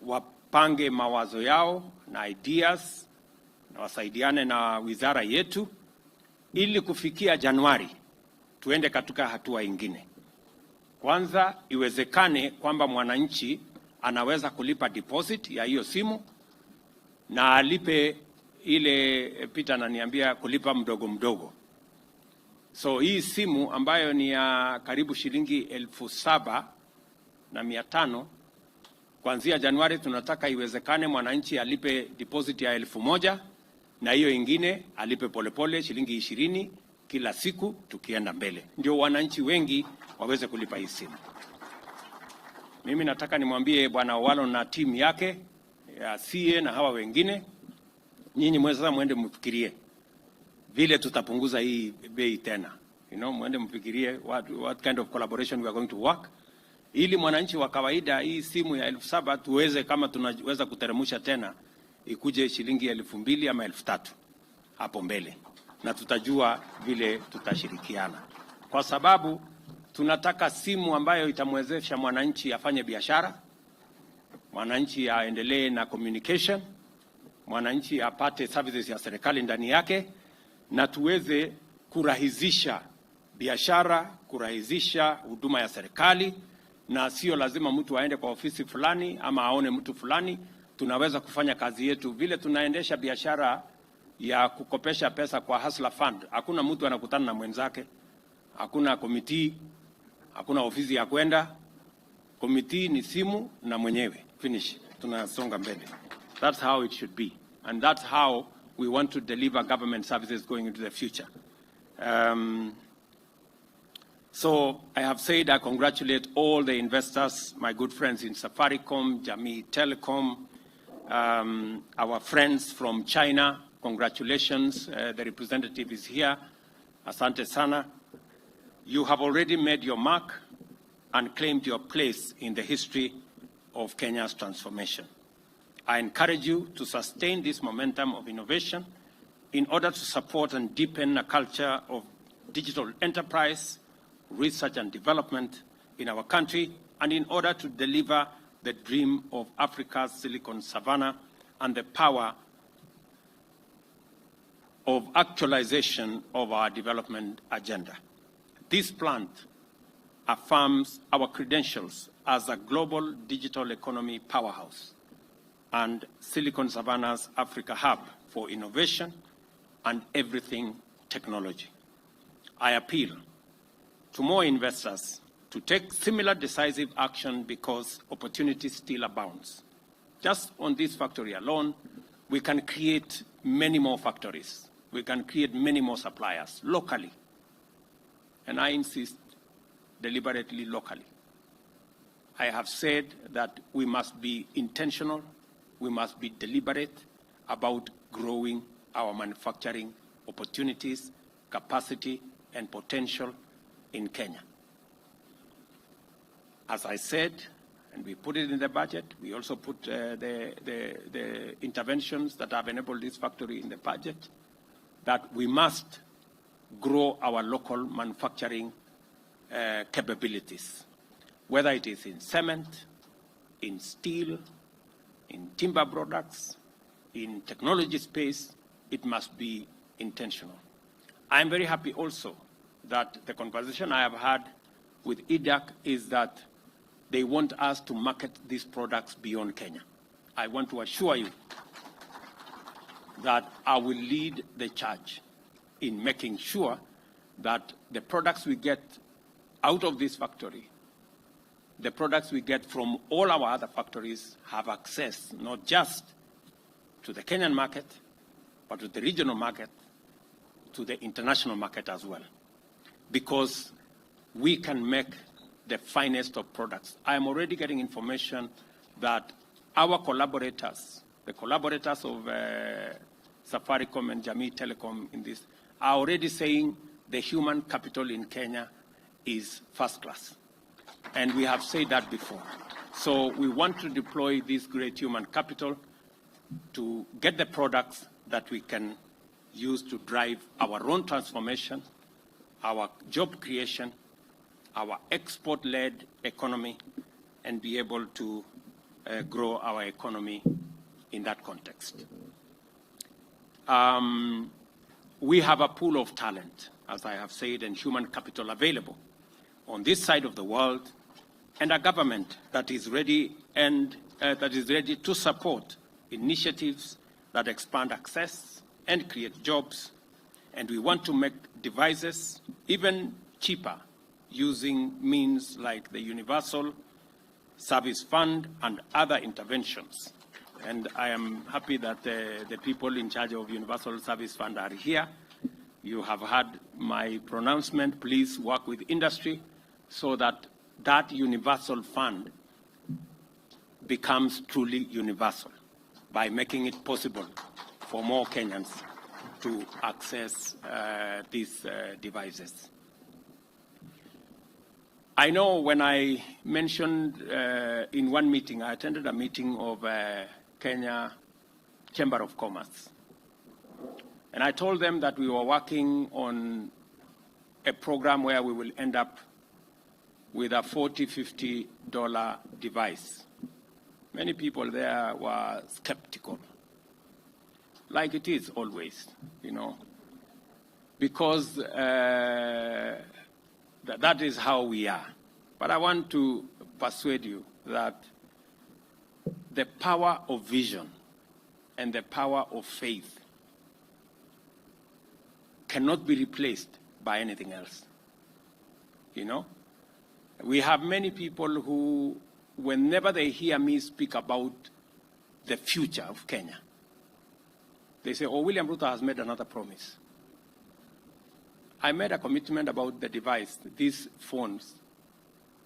wapange mawazo yao na ideas na wasaidiane na wizara yetu ili kufikia Januari tuende katika hatua ingine. Kwanza iwezekane kwamba mwananchi anaweza kulipa deposit ya hiyo simu na alipe ile Peter ananiambia kulipa mdogo mdogo. So hii simu ambayo ni ya karibu shilingi 7,500 kuanzia Januari tunataka iwezekane mwananchi alipe deposit ya 1,000 na hiyo ingine alipe polepole shilingi 20 kila siku tukienda mbele. Ndio wananchi wengi waweze kulipa hii simu. Mimi nataka nimwambie Bwana Owalo na timu yake ya CA na hawa wengine, nyinyi mweza mwende mfikirie vile tutapunguza hii bei tena. Mwende mfikirie what kind of collaboration we are going to work, ili mwananchi wa kawaida hii simu ya 7,000 tuweze, kama tunaweza kuteremusha tena ikuje shilingi 2,000 ama 3,000 hapo mbele, na tutajua vile tutashirikiana, kwa sababu tunataka simu ambayo itamwezesha mwananchi afanye biashara, mwananchi aendelee na communication, mwananchi apate services ya serikali ndani yake, na tuweze kurahisisha biashara, kurahisisha huduma ya serikali, na sio lazima mtu aende kwa ofisi fulani ama aone mtu fulani. Tunaweza kufanya kazi yetu vile tunaendesha biashara ya kukopesha pesa kwa Hustler Fund. Hakuna mtu anakutana na mwenzake, hakuna committee, hakuna ofisi ya kwenda. Committee ni simu na mwenyewe. Finish. Tunasonga mbele. That's how it should be. And that's how we want to deliver government services going into the future. So I have said I congratulate all the investors, my good friends in Safaricom, Jamii Telecom, our friends from China. Congratulations, the representative is here. Asante sana. You have already made your mark and claimed your place in the history of Kenya's transformation. I encourage you to sustain this momentum of innovation in order to support and deepen a culture of digital enterprise, research and development in our country, and in order to deliver the dream of Africa's Silicon Savannah and the power of actualization of our development agenda. This plant affirms our credentials as a global digital economy powerhouse. and Silicon Savannah's Africa Hub for innovation and everything technology. I appeal to more investors to take similar decisive action because opportunity still abounds. Just on this factory alone, we can create many more factories. We can create many more suppliers locally. And I insist, deliberately locally. I have said that we must be intentional, we must be deliberate about growing our manufacturing opportunities, capacity, and potential in Kenya. As I said, and we put it in the budget, we also put the interventions that have enabled this factory in the budget, that we must grow our local manufacturing capabilities, whether it is in cement, in steel, in timber products, in technology space, it must be intentional. I'm very happy also that the conversation I have had with IDAC is that they want us to market these products beyond Kenya. I want to assure you that I will lead the charge in making sure that the products we get out of this factory, the products we get from all our other factories have access not just to the Kenyan market, but to the regional market, to the international market as well. Because we can make the finest of products. I am already getting information that our collaborators, the collaborators of Safaricom and Jamii Telecom in this, are already saying the human capital in Kenya is first class. And we have said that before. So we want to deploy this great human capital to get the products that we can use to drive our own transformation, our job creation, our export-led economy, and be able to grow our economy in that context. We have a pool of talent, as I have said, and human capital available on this side of the world, and a government that is ready and that is ready to support initiatives that expand access and create jobs. And we want to make devices even cheaper using means like the Universal Service Fund and other interventions. And I am happy that the people in charge of Universal Service Fund are here. You have heard my pronouncement. Please work with industry so that that universal fund becomes truly universal by making it possible for more Kenyans to access these devices. I know when I mentioned in one meeting, I attended a meeting of Kenya Chamber of Commerce. And I told them that we were working on a program where we will end up with a $40, $50 device. Many people there were skeptical, like it is always, you know, because that is how we are. But I want to persuade you that the power of vision and the power of faith cannot be replaced by anything else. You know, we have many people who, whenever they hear me speak about the future of Kenya, they say, oh, William Ruto has made another promise. I made a commitment about the device, these phones.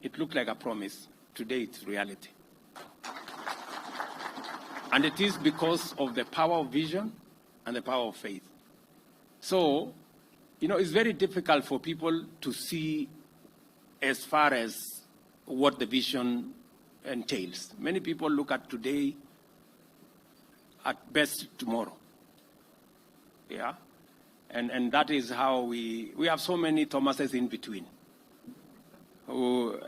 It looked like a promise. Today it's reality. And it is because of the power of vision and the power of faith. So, you know, it's very difficult for people to see as far as what the vision entails. Many people look at today, at best tomorrow. Yeah? And that is how we have so many Thomases in between. Who,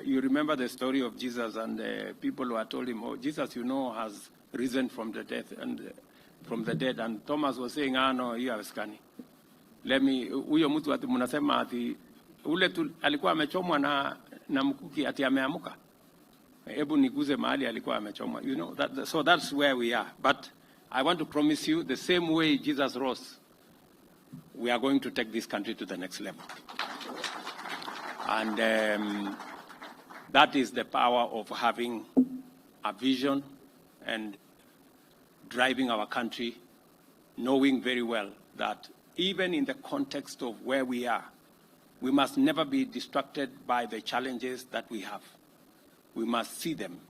you remember the story of Jesus and the people who had told him, oh, Jesus, you know, has risen from the death and from the dead. And Thomas was saying, ah, no, you have scanning. Let me, huyo mtu ati munasema ati ule tu alikuwa amechomwa na mkuki ati ameamuka. Ebu niguze mahali alikuwa amechoma. You know, so that's where we are. But I want to promise you, the same way Jesus rose, we are going to take this country to the next level. And that is the power of having a vision and driving our country, knowing very well that even in the context of where we are, we must never be distracted by the challenges that we have. We must see them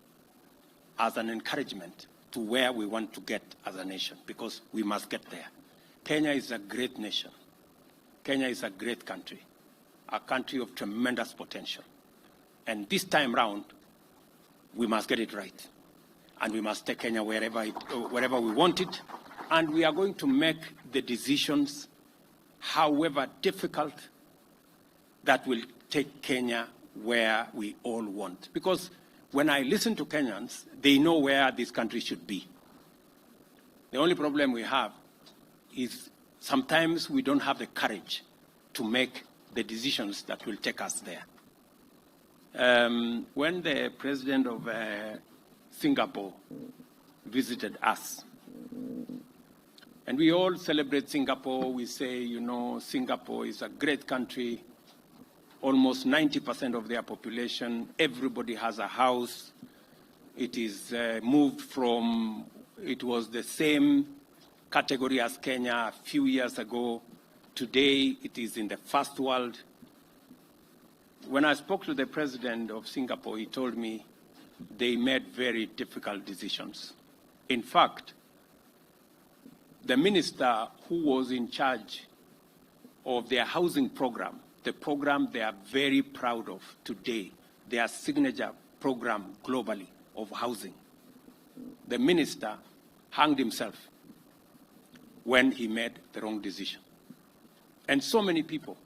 as an encouragement to where we want to get as a nation, because we must get there. Kenya is a great nation. Kenya is a great country, a country of tremendous potential. And this time round, we must get it right. And we must take Kenya wherever we want it. And we are going to make the decisions, however difficult, that will take Kenya where we all want. Because when I listen to Kenyans, they know where this country should be. The only problem we have is sometimes we don't have the courage to make the decisions that will take us there. When the president of Singapore visited us, and we all celebrate Singapore, we say, you know, Singapore is a great country, almost 90% of their population, everybody has a house. It is moved from, it was the same category as Kenya a few years ago. Today, it is in the first world. When I spoke to the president of Singapore, he told me they made very difficult decisions. In fact, the minister who was in charge of their housing program, the program they are very proud of today, their signature program globally of housing, the minister hanged himself when he made the wrong decision. And so many people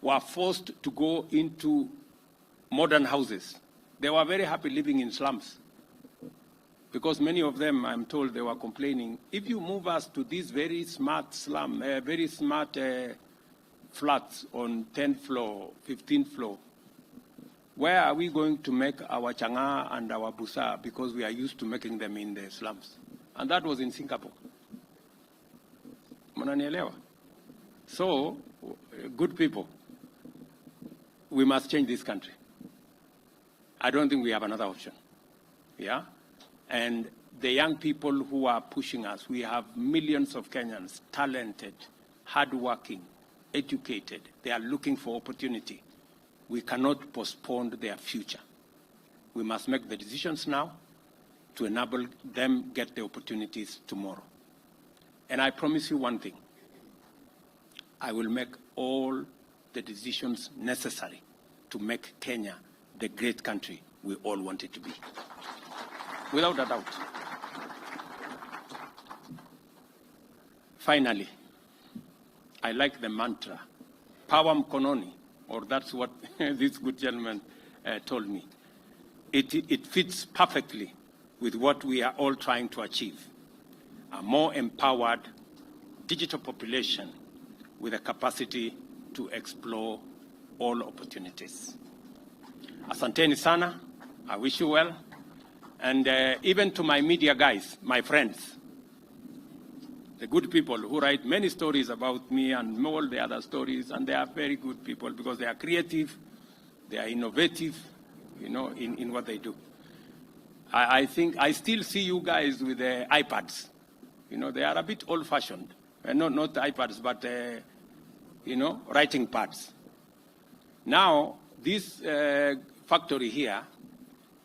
were forced to go into modern houses. They were very happy living in slums, because many of them, I'm told, they were complaining, if you move us to these very smart slum, very smart flats on 10th floor, 15th floor, where are we going to make our changa and our busa, because we are used to making them in the slums? And that was in Singapore. Mnanielewa? So, good people, we must change this country. I don't think we have another option. Yeah? And the young people who are pushing us, we have millions of Kenyans, talented, hardworking, educated. They are looking for opportunity. We cannot postpone their future. We must make the decisions now to enable them get the opportunities tomorrow. And I promise you one thing. I will make all the decisions necessary to make Kenya the great country we all want it to be. Without a doubt. Finally, I like the mantra, power mkononi, or that's what this good gentleman told me. It fits perfectly with what we are all trying to achieve. A more empowered digital population with a capacity to explore all opportunities. Asanteni sana. I wish you well. And even to my media guys, my friends, the good people who write many stories about me and all the other stories, and they are very good people because they are creative, they are innovative, you know, in what they do. I think I still see you guys with the iPads. You know, they are a bit old-fashioned. Not iPads, but, you know, writing pads. Now, this factory here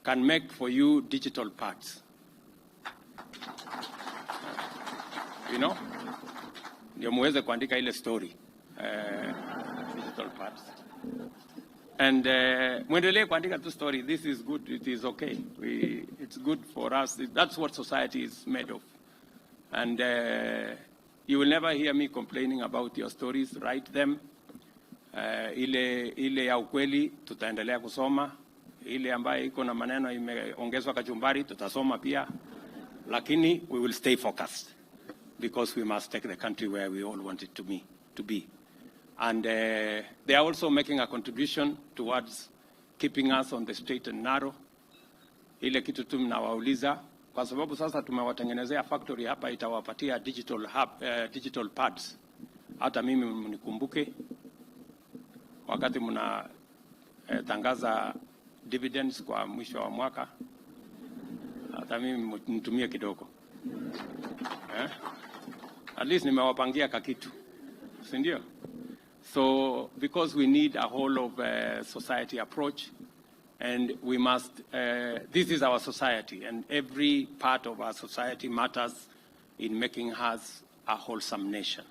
can make for you digital pads. You know? Ndio muweze kuandika ile story. Digital pads. And muendelee kuandika tu story. This is good. It is okay. It's good for us. That's what society is made of. And you will never hear me complaining about your stories. Write them. Ile ya ukweli tutaendelea kusoma. Ile ambayo iko na maneno imeongezwa kachumbari tutasoma pia. Lakini we will stay focused because we must take the country where we all want it to be. And they are also making a contribution towards keeping us on the straight and narrow. Ile kitu tu mnawauliza, kwa sababu sasa tumewatengenezea factory hapa, itawapatia digital hub, digital pads. Hata mimi mnikumbuke wakati mna tangaza dividends kwa mwisho wa mwaka, hata mimi nitumie kidogo. At least nimewapangia kakitu, si ndio? So because we need a whole of society approach, and we must, this is our society, and every part of our society matters in making us a wholesome nation.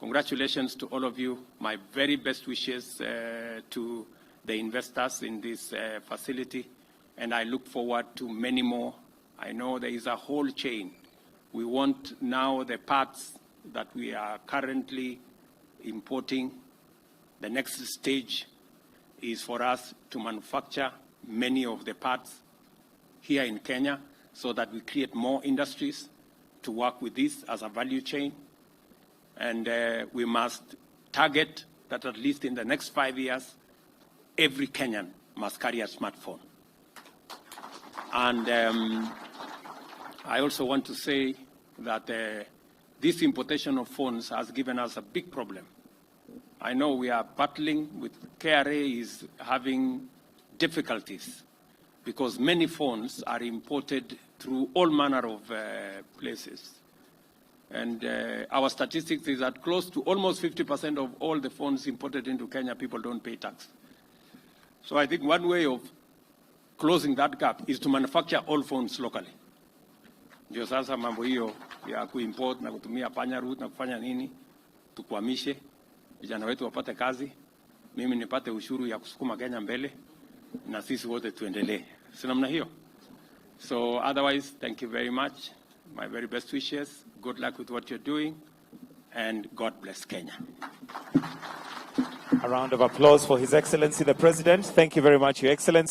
Congratulations to all of you. My very best wishes to the investors in this facility, and I look forward to many more. I know there is a whole chain. We want now the parts that we are currently importing. The next stage is for us to manufacture many of the parts here in Kenya so that we create more industries to work with this as a value chain. And we must target that at least in the next 5 years, every Kenyan must carry a smartphone. And I also want to say that this importation of phones has given us a big problem. I know we are battling with KRA is having difficulties because many phones are imported through all manner of places. And our statistics is that close to almost 50% of all the phones imported into Kenya, people don't pay tax. So I think one way of closing that gap is to manufacture all phones locally. Ndio sasa mambo hiyo ya kuimport na kutumia panya route na kufanya nini, tukwamishe, vijana wetu wapate kazi, mimi nipate ushuru ya kusukuma Kenya mbele, na sisi wote tuendelee. Si namna hiyo? So otherwise, thank you very much. My very best wishes. Good luck with what you're doing, and God bless Kenya. A round of applause for His Excellency the President. Thank you very much, Your Excellency.